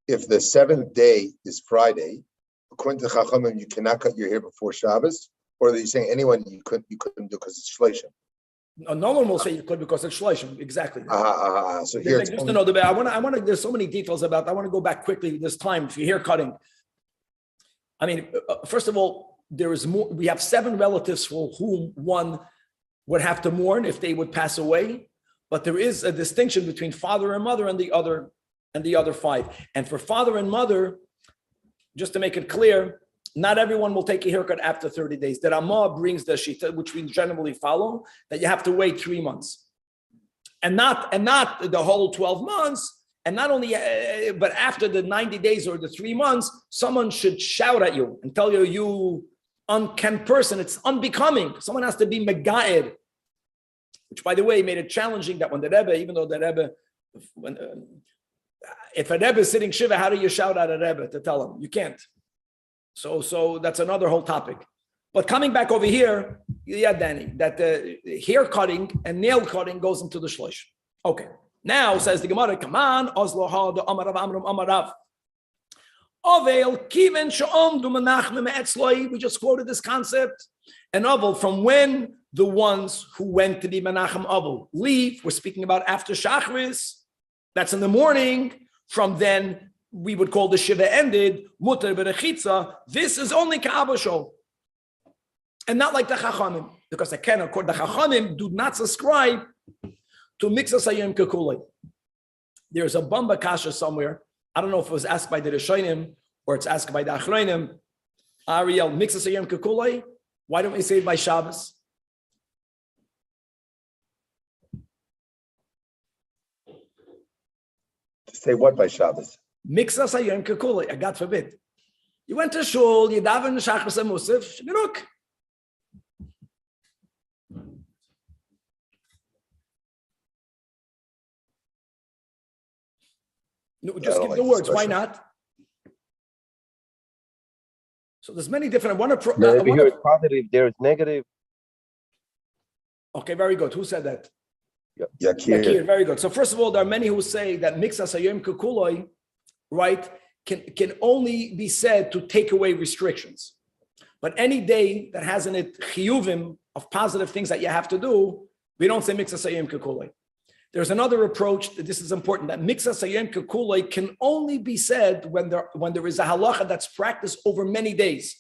if the 7th day is Friday, according to Chachamim, you cannot cut your hair before Shabbos, or are you saying anyone you couldn't do because it's Shleishim? No one will say you could because it's shloishim. Exactly. So here, just to know the I want to. There's so many details about. I want to go back quickly this time. If you're hair cutting, I mean, first of all, there is more. We have 7 relatives for whom one would have to mourn if they would pass away, but there is a distinction between father and mother and the other 5. And for father and mother, just to make it clear, not everyone will take a haircut after 30 days. The Ramah brings the shita, which we generally follow, that you have to wait 3 months, and not the whole 12 months. And not only, but after the 90 days or the 3 months, someone should shout at you and tell you, you unkempt person, it's unbecoming. Someone has to be mega'ed, which, by the way, made it challenging that when the Rebbe, even though the Rebbe, if a Rebbe is sitting Shiva, how do you shout at a Rebbe to tell him? You can't. So that's another whole topic. But coming back over here, yeah, Danny, that the hair cutting and nail cutting goes into the shlosh. Okay. Now, says the Gemara, come on, Ozloha, the Amarav Amram Amarav. Ovel, Kiven Sha'om, du Menachem Etzloi. We just quoted this concept. And Ovel, from when the ones who went to be Menachem Ovel leave, we're speaking about after Shachris, that's in the morning. From then, we would call the Shiva ended, Mutter Berechitza. This is only Ka'aba Shol. And not like the Chachamim, because the Chachamim do not subscribe to Mixas Hayom Kekulei. There's a Bamba Kasha somewhere. I don't know if it was asked by the Rishonim or it's asked by the Achronim. Ariel, Mixas Hayom Kekulei. Why don't we say it by Shabbos? Say what by Shabbos? Mixas Hayom Kekulei. God forbid. You went to shul, you daven Shachris and Musaf, Shmiruk. No, just give the words. Why not? So there's many different. Here it's positive. There is negative. Okay, very good. Who said that? Yakir. Very good. So first of all, there are many who say that Mixas Hayom Kekulei, right, can only be said to take away restrictions. But any day that has in it chiyuvim of positive things that you have to do, we don't say Mixas Hayom Kekulei. There's another approach, this is important, that Mixas Hayom Kekulei can only be said when there is a halacha that's practiced over many days,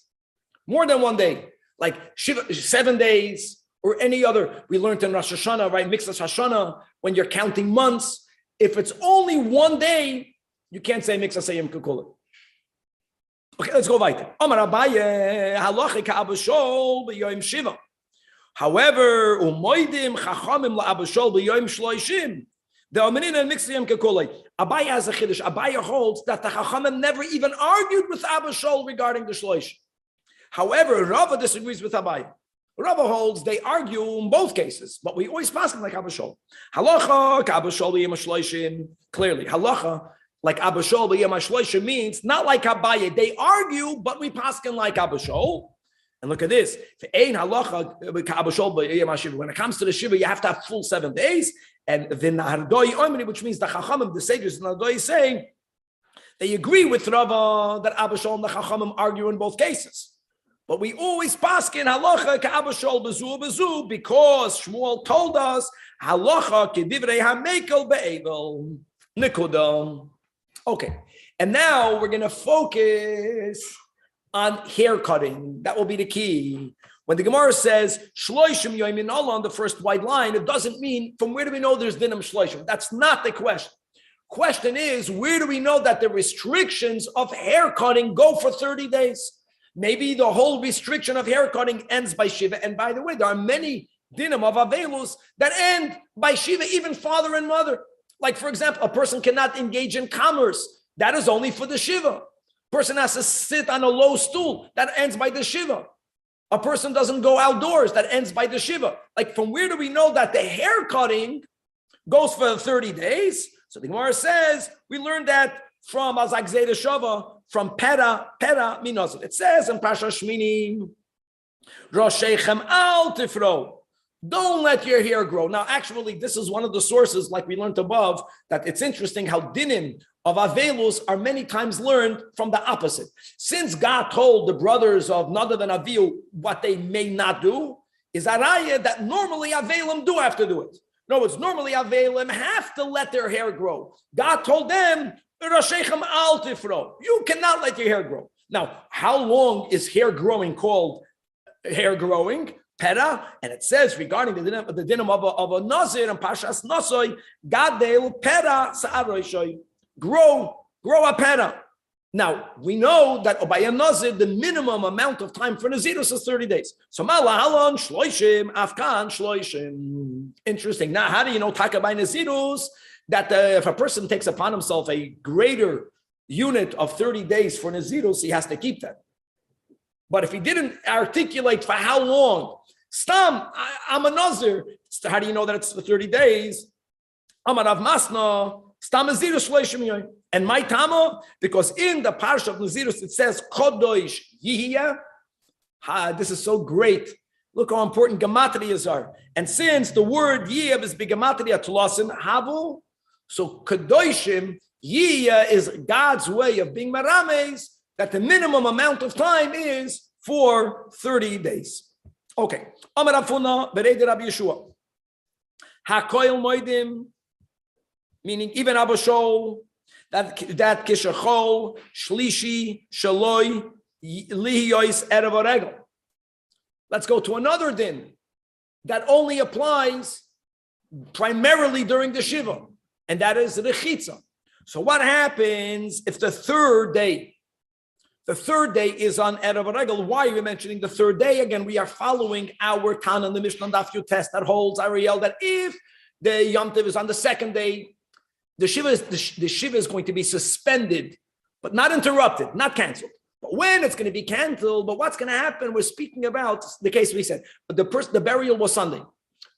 more than one day, like 7 days or any other. We learned in Rosh Hashanah, right? Mixas Hashanah, when you're counting months. If it's only one day, you can't say Mixas Hayom Kekulei. Okay, let's go weiter. Amar Abaye, halacha ka'aba shol b'yom shiva. However, umoidim chachamim la'abashol b'yom shloishim. The omenina Mixas Hayom Kekulei. Abaye has a chiddush. Abaye holds that the chachamim never even argued with Abashol regarding the shloish. However, Rava disagrees with Abaye. Rava holds they argue in both cases, but we always pass them like Abashol. Halacha ka'abashol b'yom shloishim. Clearly, halacha like Abashol b'yom shloishim means not like Abaye. They argue, but we pass them like Abashol. And look at this. When it comes to the Shiva, you have to have full 7 days. And the Nahardoi Omri, which means the Chachamim, the sages, Nahardoi is saying, they agree with Rava that Abashol and the Chachamim argue in both cases. But we always pass in halacha ka'abashol bezu because Shmuel told us halacha kedivrei hamekel be'evel nikuda. Okay, and now we're going to focus on hair cutting. That will be the key. When the Gemara says shloishim yomin Allah on the first white line, it doesn't mean from where do we know there's dinam shloishim. That's not the question. Question is, where do we know that the restrictions of hair cutting go for 30 days? Maybe the whole restriction of hair cutting ends by Shiva. And by the way, there are many dinam of Avelus that end by Shiva, even father and mother. Like, for example, a person cannot engage in commerce. That is only for the Shiva. Person has to sit on a low stool. That ends by the Shiva. A person doesn't go outdoors. That ends by the Shiva. Like, from where do we know that the hair cutting goes for 30 days? So the Gemara says, we learned that from Azak Zeda Shava, from Pera Minozit. It says in Pasha Shmini, Roshechem al tifro. Don't let your hair grow. Now, actually, this is one of the sources, like we learned above, that it's interesting how dinim of Avelus are many times learned from the opposite. Since God told the brothers of Nadav and Avihu what they may not do, is arayah that normally Avelim do have to do it. No, it's normally Avelim have to let their hair grow. God told them, Roshechem al tifro. You cannot let your hair grow. Now, how long is hair growing called hair growing? Pera, and it says regarding the dinim of a nazir and pashas nasoi, gadel pera sa'aroishoy, grow a pera. Now we know that by a nazir the minimum amount of time for nazirus is 30 days. So malahalon shloishim afkan shloishim. Interesting. Now, how do you know taka by nazirus that if a person takes upon himself a greater unit of 30 days for nazirus, he has to keep that. But if he didn't articulate for how long, Stam, I'm a Nazir. How do you know that it's for 30 days? I'm a Rav Masna. Stam Nazirus Shloishim. And my Tama, because in the Parsha of Nazirus it says Chodosh Yihya. This is so great. Look how important gematrias are. And since the word Yihya is begematria tulasin havu, so Kadoshim Yihya is God's way of being marames, that the minimum amount of time is for 30 days. Okay. Amar Afuna Berei Rabbi Yeshua. Hakoil Moedim, meaning even Abba Shol, that Kishachol, Shlishi, Shaloi, Lihiyois, Erev Oregel. Let's go to another din that only applies primarily during the Shiva, and that is Rechitza. So what happens if the third day is on Erev Regel? Why are we mentioning the third day? Again, we are following our Tana, the Mishnah Daf Yud test that holds Ariel that if the Yom Tov is on the second day, the Shiva is going to be suspended, but not interrupted, not canceled. But when it's going to be canceled, but what's going to happen? We're speaking about the case we said. The burial was Sunday.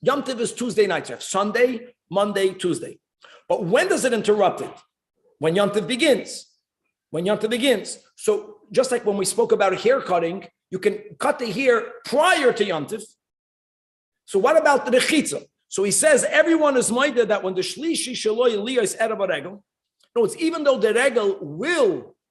Yom Tov is Tuesday night. So Sunday, Monday, Tuesday. But when does it interrupt it? When Yom Tov begins. When Yom Tov begins. So just like when we spoke about hair cutting, you can cut the hair prior to Yom Tov. So what about the Rechitza? So he says everyone is minded that when the Shlishi Shaloi Aliyah is Erev Regel, no, it's even though the Regel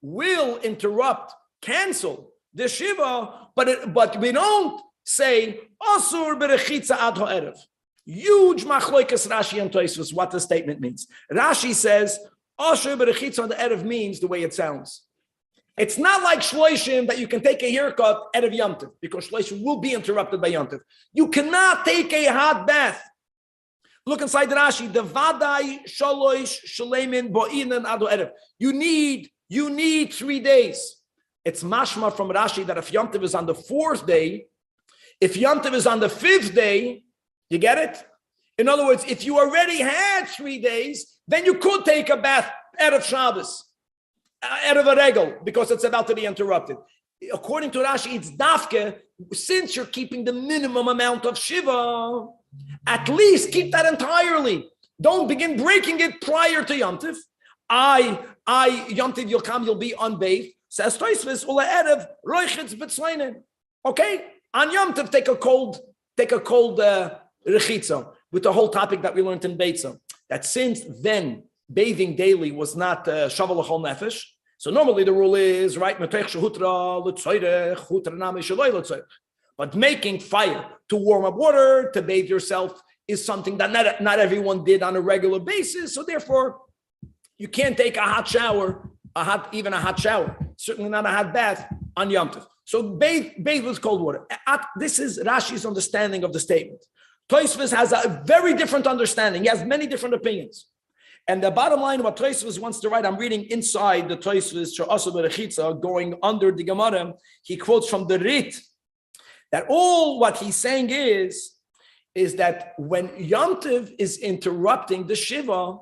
will interrupt, cancel the Shiva, but we don't say Asur Berechitza Ad Ha'erev. Huge machloikas Rashi and Tosfos what the statement means. Rashi says Asur Berechitza on the Erev means the way it sounds. It's not like Shloishim that you can take a haircut out of Yom Tov, because Shloishim will be interrupted by Yom Tov. You cannot take a hot bath. Look inside the Rashi. The Vadai Shaloish Shalemin Bo'inan Ado Erev. You need 3 days. It's mashma from Rashi that if Yom Tov is on the 4th day, if Yom Tov is on the 5th day, you get it? In other words, if you already had 3 days, then you could take a bath Erev Shabbos, Erev Regel, because it's about to be interrupted. According to Rashi, it's dafke, since you're keeping the minimum amount of Shiva, at least keep that entirely. Don't begin breaking it prior to Yom Tov. Yom Tov, you'll be unbathed. Says Tosfos, Ula Erev, Roichitz B'tzleinen. Okay? On Yom Tov, take a cold Rechitza, with the whole topic that we learned in Beitza. That since then, bathing daily was not Shaval L'chol Nefesh. So normally the rule is, right, but making fire to warm up water, to bathe yourself, is something that not everyone did on a regular basis. So therefore, you can't take a hot shower, even a hot shower, certainly not a hot bath on Yom Tov. So bathe with cold water. This is Rashi's understanding of the statement. Tosfos has a very different understanding. He has many different opinions. And the bottom line of what Tosfos wants to write, I'm reading inside the Tosfos, She'asa Berechitza, going under the Gemara. He quotes from the Rit, that all what he's saying is that when Yom Tov is interrupting the Shiva,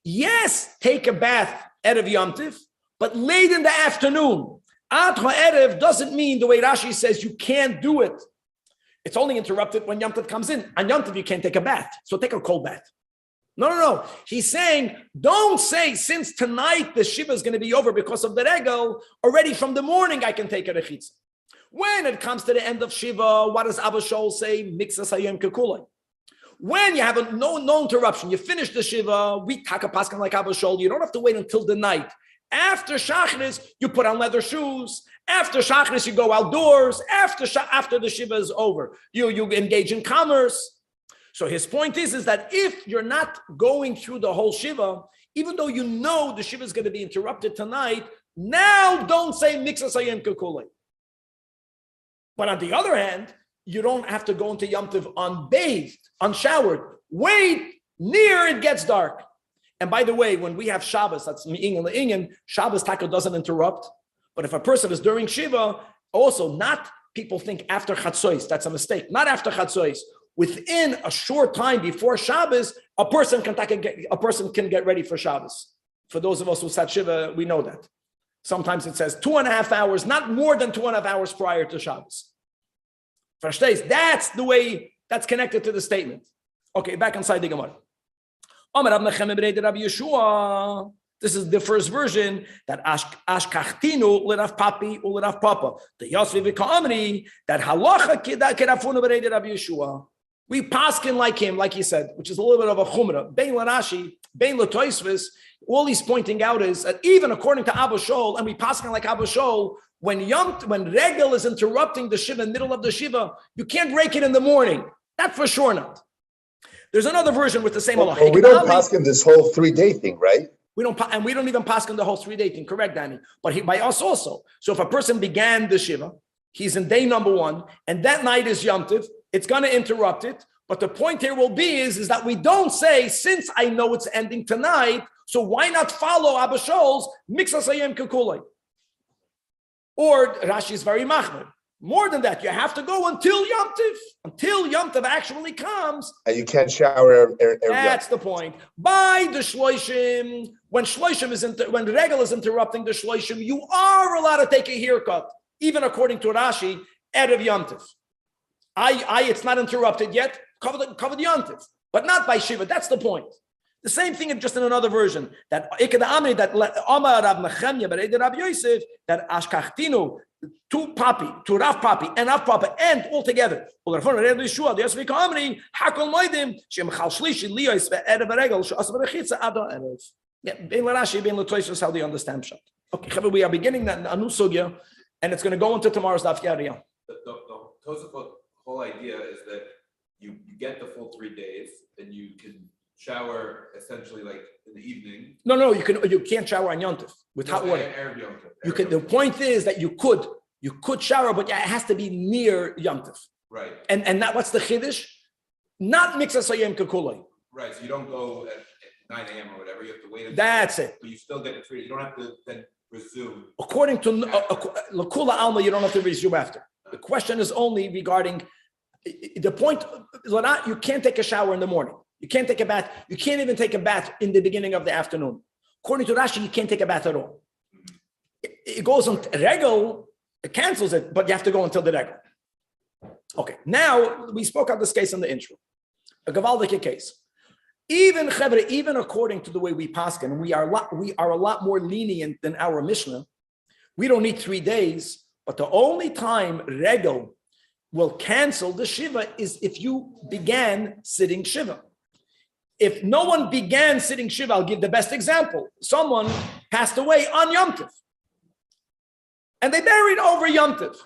yes, take a bath Erev Yom Tov, but late in the afternoon. Ad Ha'erev doesn't mean the way Rashi says you can't do it. It's only interrupted when Yom Tov comes in. On Yom Tov, you can't take a bath. So take a cold bath. No. He's saying, don't say, since tonight the Shiva is going to be over because of the Regel, already from the morning I can take a Rechitza. When it comes to the end of Shiva, what does Abba Shol say? Mixas hayom kekulay. When you have no interruption, you finish the Shiva, we taka paskan like Abba Shol, you don't have to wait until the night. After Shachris, you put on leather shoes. After Shachris, you go outdoors. After the Shiva is over, you engage in commerce. So his point is that if you're not going through the whole Shiva, even though you know the Shiva is going to be interrupted tonight, Now don't say Mixas Hayim Kekule. But on the other hand, you don't have to go into Yom Tov unbathed, unshowered. Wait near it gets dark. And by the way, when we have Shabbos, that's Me'ingen Le'ingen, Shabbos Taka doesn't interrupt. But if a person is during Shiva, also not people think after Chatzois, that's a mistake. Not after Chatzois. Within a short time before Shabbos, a person can get ready for Shabbos. For those of us who sat Shiva, we know that. Sometimes it says 2.5 hours, not more than 2.5 hours prior to Shabbos. Verstehst? That's the way that's connected to the statement. Okay, back inside the Gemara. This is the first version that Ashkachtinu l'Rav Papi u'Rav Papa. The Yosef V'Ka'amri that halacha kedafunu b'reid Rabbi Yeshua. We paskin like him, like he said, which is a little bit of a chumrah. Bein l'Rashi, bein l'Toisvis. All he's pointing out is that even according to Abba Shol, and we paskin like Abba Shol, when Regel is interrupting the Shiva in the middle of the Shiva, you can't break it in the morning. That for sure not. There's another version with the same Allah. Well, we don't paskin this whole 3-day thing, right? We don't even paskin the whole 3-day thing. Correct, Danny. But by us also. So if a person began the Shiva, he's in day number 1, and that night is Yom Tov, it's going to interrupt it. But the point here will be is that we don't say, since I know it's ending tonight, so why not follow Abba Shol's Mixas Hayim Kekule? Or Rashi is very machmir. More than that, you have to go until Yom Tov. Until Yom Tov actually comes. And you can't shower every That's the point. By the Shloishim, when the Regel is interrupting the Shloishim, you are allowed to take a haircut, even according to Rashi, Erev Yom Tov. It's not interrupted yet. Cover the Yom Tov, but not by Shiva. That's the point. The same thing, just in another version. That Ikeda Amri, that Omar Rav Nechemya Bereid Rav Yosef, that Ashkachtinu to Rav Papi and Rav Papa, and all together. This is how they understand Pshat. Okay, we are beginning a new sugya, and it's going to go into tomorrow's Daf Yariyah. The whole idea is that you get the full 3 days, and you can shower essentially like in the evening. No, you can't shower on Yom Tov with hot water. You can. The point is that you could shower, but it has to be near Yom Tov. Right. And that what's the chiddush? Not Mixas Hayim Kekule. Right. So you don't go at 9 a.m. or whatever. You have to wait. That's it. But you still get the 3. You don't have to then resume. According to Lakula Alma, you don't have to resume after. The question is only regarding the point. You can't take a shower in the morning. You can't take a bath. You can't even take a bath in the beginning of the afternoon. According to Rashi, you can't take a bath at all. It goes on Regel, it cancels it, but you have to go until the Regel. Okay, now we spoke of this case in the intro. A Gavaldik case. Even according to the way we paskin, we are a lot more lenient than our Mishnah. We don't need 3 days, but the only time Regel will cancel the Shiva is if you began sitting Shiva. If no one began sitting Shiva, I'll give the best example. Someone passed away on Yom Tov. And they buried over Yom Tov.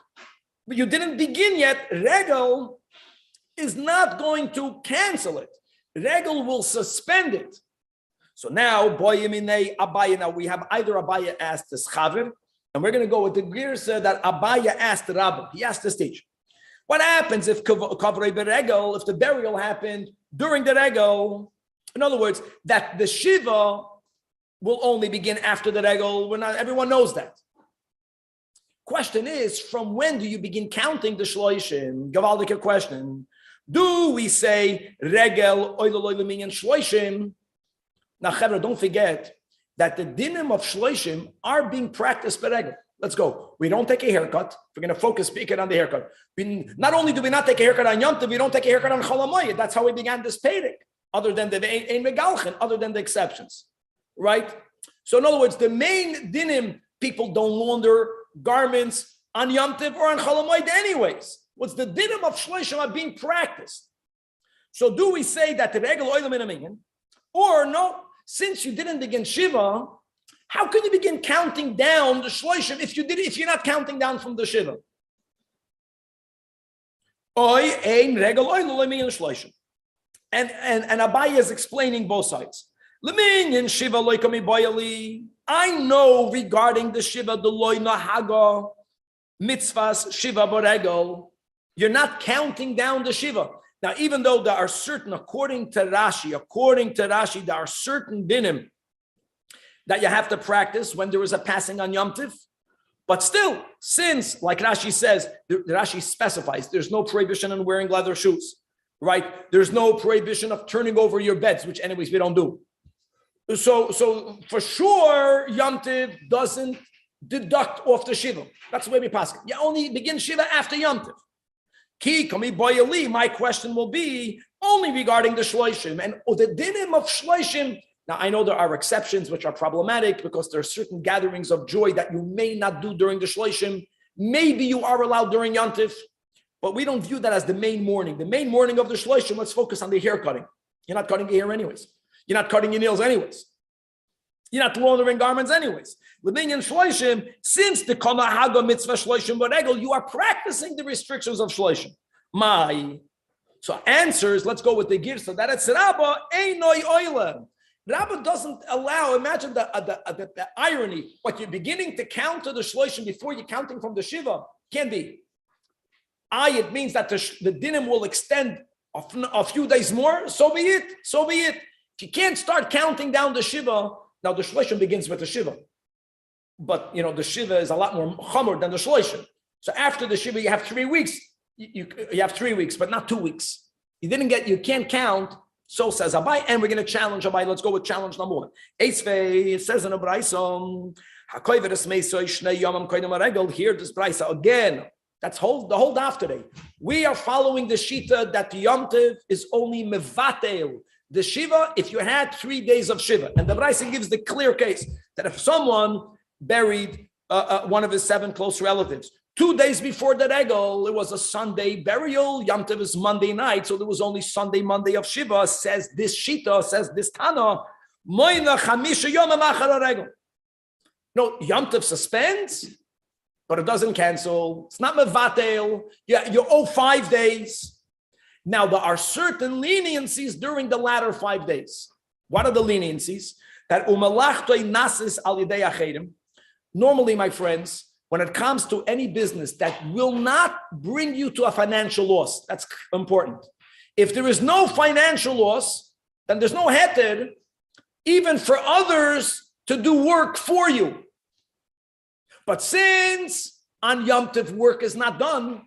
But you didn't begin yet. Regel is not going to cancel it. Regel will suspend it. So now, Abaya, now we have either Abaya asked the Schaver, and we're going to go with the Girsa that Abaya asked the Rabbi. He asked this teacher. What happens if Kavrei Beregel, if the burial happened during the Regel? In other words, that the Shiva will only begin after the Regel. Everyone knows that. Question is, from when do you begin counting the Shloishim? Gavaldik question. Do we say Regel, Oiloloiliming, and Shloishim? Now, Chevra, don't forget that the dinim of Shloishim are being practiced by Regel. Let's go. We don't take a haircut. We're going to focus speaking on the haircut. Not only do we not take a haircut on Yom Tov, we don't take a haircut on Chol HaMoed. That's how we began this Perek. Other than the Ein Megalchen, other than the exceptions, right? So in other words, the main dinim, people don't launder garments on Yom Tov or on Chol HaMoed anyways. What's the dinim of Shloishim are being practiced? So do we say that the Regel Oilam in a Minyan? Or no, since you didn't begin Shiva, how can you begin counting down the Shloishim if you're not counting down from the Shiva? Oy ein Regel Oilam in Shloishim. And Abaya is explaining both sides. I know regarding the Shiva, the Loina Haga, Mitzvahs, Shiva Boregel, you're not counting down the Shiva. Now, even though there are certain, according to Rashi, there are certain dinim that you have to practice when there is a passing on Yom Tiv. But still, since, like Rashi says, Rashi specifies, there's no prohibition on wearing leather shoes, right? There's no prohibition of turning over your beds, which anyways we don't do. So for sure, Yom Tiv doesn't deduct off the Shiva. That's the way we pass it. You only begin Shiva after Yom Tiv. Ki kami boyali, my question will be only regarding the Shloishim. And the dinim of Shloishim, now I know there are exceptions which are problematic because there are certain gatherings of joy that you may not do during the Shloishim. Maybe you are allowed during Yom Tiv, but we don't view that as the main morning. The main morning of the Shloishim, let's focus on the hair cutting. You're not cutting your hair anyways. You're not cutting your nails anyways. You're not laundering garments anyways. L'minyan Shloishim, since the Kona Haga Mitzvah Shloishim Boregel, you are practicing the restrictions of Shloishim. So answers, let's go with the Girsa, that it's Rabba, Einoi Oilem. Rabba doesn't allow, imagine the irony, what you're beginning to count to the Shloishim before you're counting from the Shiva, can be. It means that the dinim will extend a few days more, so be it. If you can't start counting down the Shiva, now the Shloishim begins with the Shiva. But, the Shiva is a lot more chomer than the Shloishim. So after the Shiva, you have 3 weeks. You have 3 weeks, but not 2 weeks. You can't count. So says Abai, and we're going to challenge Abai. Let's go with challenge number 1. It says in a Brayso, here this Brayso again. That's the whole daf today. We are following the Shita that the Yom Tiv is only mevatel. The Shiva, if you had 3 days of Shiva, and the Brayso gives the clear case that if someone buried one of his 7 close relatives, 2 days before the Regel, it was a Sunday burial. Yom Tov is Monday night, so there was only Sunday, Monday of Shiva. Says this Shita, says this Tana. Moina Chamisha Yom Amachar Regel. No, Yom Tov suspends, but it doesn't cancel. It's not mevatel. You owe 5 days. Now there are certain leniencies during the latter 5 days. What are the leniencies? That umalachtoi nasis al yidei acherim. Normally, my friends, when it comes to any business that will not bring you to a financial loss, that's important. If there is no financial loss, then there's no heter, even for others to do work for you. But since on Yom Tov work is not done,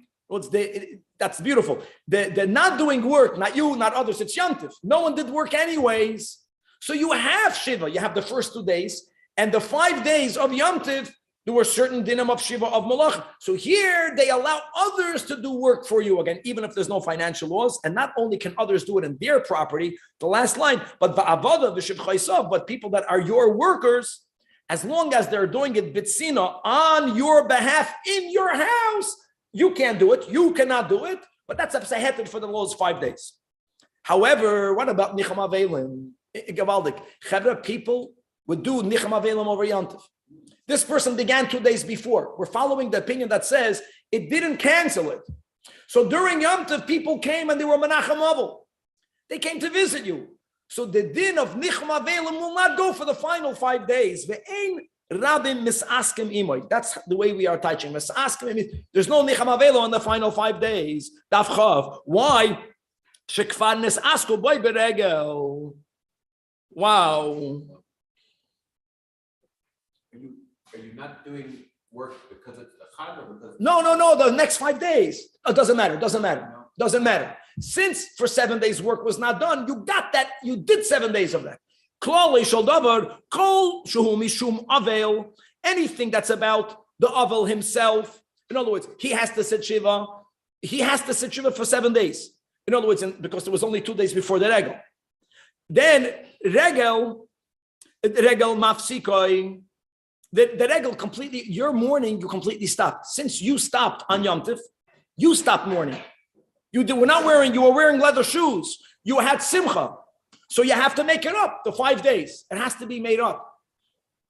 that's beautiful. They're not doing work, not you, not others, it's Yom Tov. No one did work anyways. So you have Shiva, you have the first 2 days, and the 5 days of Yom Tov, there were certain dinim of Shiva of Malach. So here they allow others to do work for you again, even if there's no financial loss. And not only can others do it in their property, the last line, but people that are your workers, as long as they're doing it bitzina on your behalf in your house, you can't do it. You cannot do it. But that's a pseheted for the lowest 5 days. However, what about Nicham Avelim? Gavaldik. Chevra people would do Nicham Avelim over Yom Tov. This person began 2 days before. We're following the opinion that says it didn't cancel it. So during Yom Tov, people came and they were Menachem Avol. They came to visit you. So the din of Nicham Avelim will not go for the final 5 days. Ve'ein Rabim misaskim imoy. That's the way we are teaching. Misaskim. There's no Nicham Avelim in the final 5 days. Daf Chav. Why? Shekfar nisasko boy beregel. Wow. Are you not doing work because it's a chag or because? No. The next 5 days. It doesn't matter. Since for 7 days work was not done, you got that. You did 7 days of that. Anything that's about the avel himself. In other words, he has to sit shiva. He has to sit shiva for 7 days. In other words, because there was only 2 days before the regel. Then regel mafsikoi. The regel completely, your mourning, you completely stopped. Since you stopped on Yom Tov, you stopped mourning. You were wearing leather shoes. You had simcha. So you have to make it up, the 5 days. It has to be made up.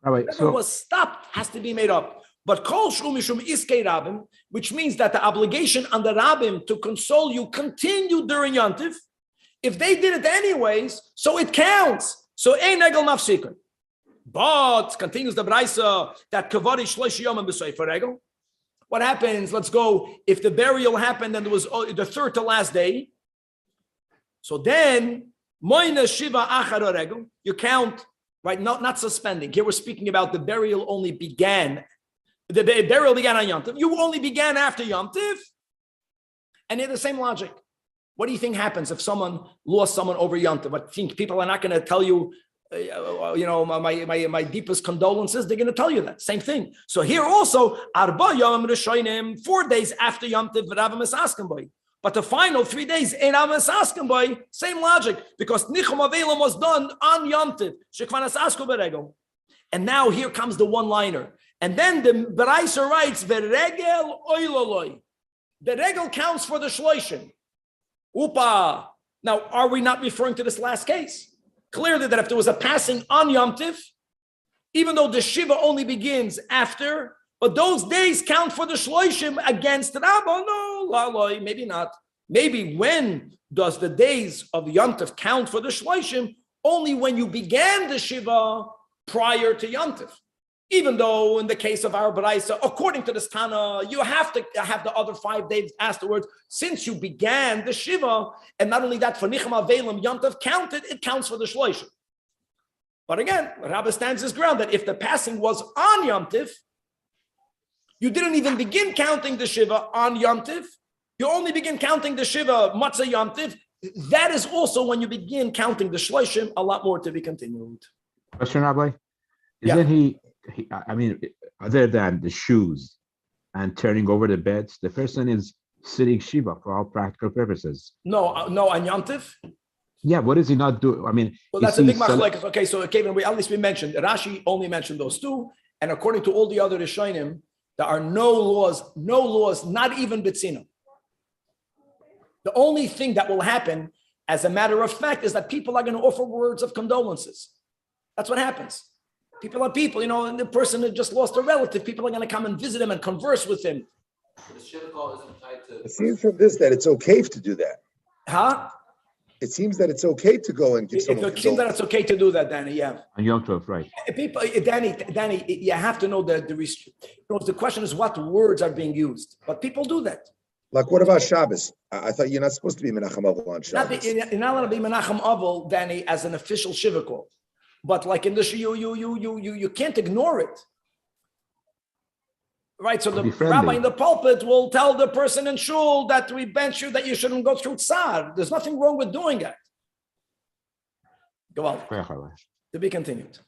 All right. So was stopped, has to be made up. But kol shum mishum iskei rabim, which means that the obligation on the rabbim to console you continued during Yom Tov. If they did it anyways, so it counts. So ein regel mafsikah. But continues the Braisa that Kavadi Shlosh Yom and B'Seifer Regel. What happens? Let's go. If the burial happened and it was the third to last day, so then Moina Shiva Achar Regel, you count, right? Not suspending. Here we're speaking about the burial only began. The burial began on Yom Tov. You only began after Yom Tov, and in the same logic. What do you think happens if someone lost someone over Yom Tov? I think people are not going to tell you, my deepest condolences. They're going to tell you that same thing. So here also, 4 days after Yom Tov, but the final 3 days, same logic, because Nichum Avelim was done on Yom Tov. And now here comes the one-liner. And then the Beraisa writes, Veregel oiloloi. The regel counts for the shloishim. Upa. Now, are we not referring to this last case? Clearly that if there was a passing on Yom Tiv, even though the Shiva only begins after, but those days count for the shloishim against Rabba. No, maybe not. Maybe when does the days of Yom Tiv count for the shloishim? Only when you began the Shiva prior to Yom Tiv. Even though in the case of our Baraisa, according to this Tana, you have to have the other 5 days afterwards, since you began the Shiva, and not only that, for Nichem Avelim, Yom Tov counted, it counts for the Shloishim. But again, Rabbi stands his ground that if the passing was on Yom Tov, you didn't even begin counting the Shiva on Yom Tov, you only begin counting the Shiva Matzah Yom Tov, that is also when you begin counting the Shloishim, a lot more to be continued. Question, Rabbi? Isn't he, I mean, other than the shoes and turning over the beds, the person is sitting Shiva for all practical purposes. No, on Yom Tov? Yeah, what does he not do? I mean, well, that's a big machlekes. Okay, so Kevin, at least we mentioned, Rashi only mentioned those two, and according to all the other Rishonim, there are no laws, not even B'tzina. The only thing that will happen, as a matter of fact, is that people are going to offer words of condolences. That's what happens. People are people, and the person that just lost a relative, people are going to come and visit him and converse with him. It seems from this that it's okay to do that. Huh? It seems that it's okay to go and give someone. It seems that it's okay to do that, Danny. Yeah. On Yom Tov, right? People, Danny, you have to know the question is what words are being used, but people do that. Like what about Shabbos? I thought you're not supposed to be Menachem Avol on Shabbos. You're not allowed to be Menachem Avol, Danny, as an official Shiva call. But like in this, you can't ignore it, right? So the rabbi in the pulpit will tell the person in shul that we bench you, that you shouldn't go through tsar. There's nothing wrong with doing that. Go on. To be continued.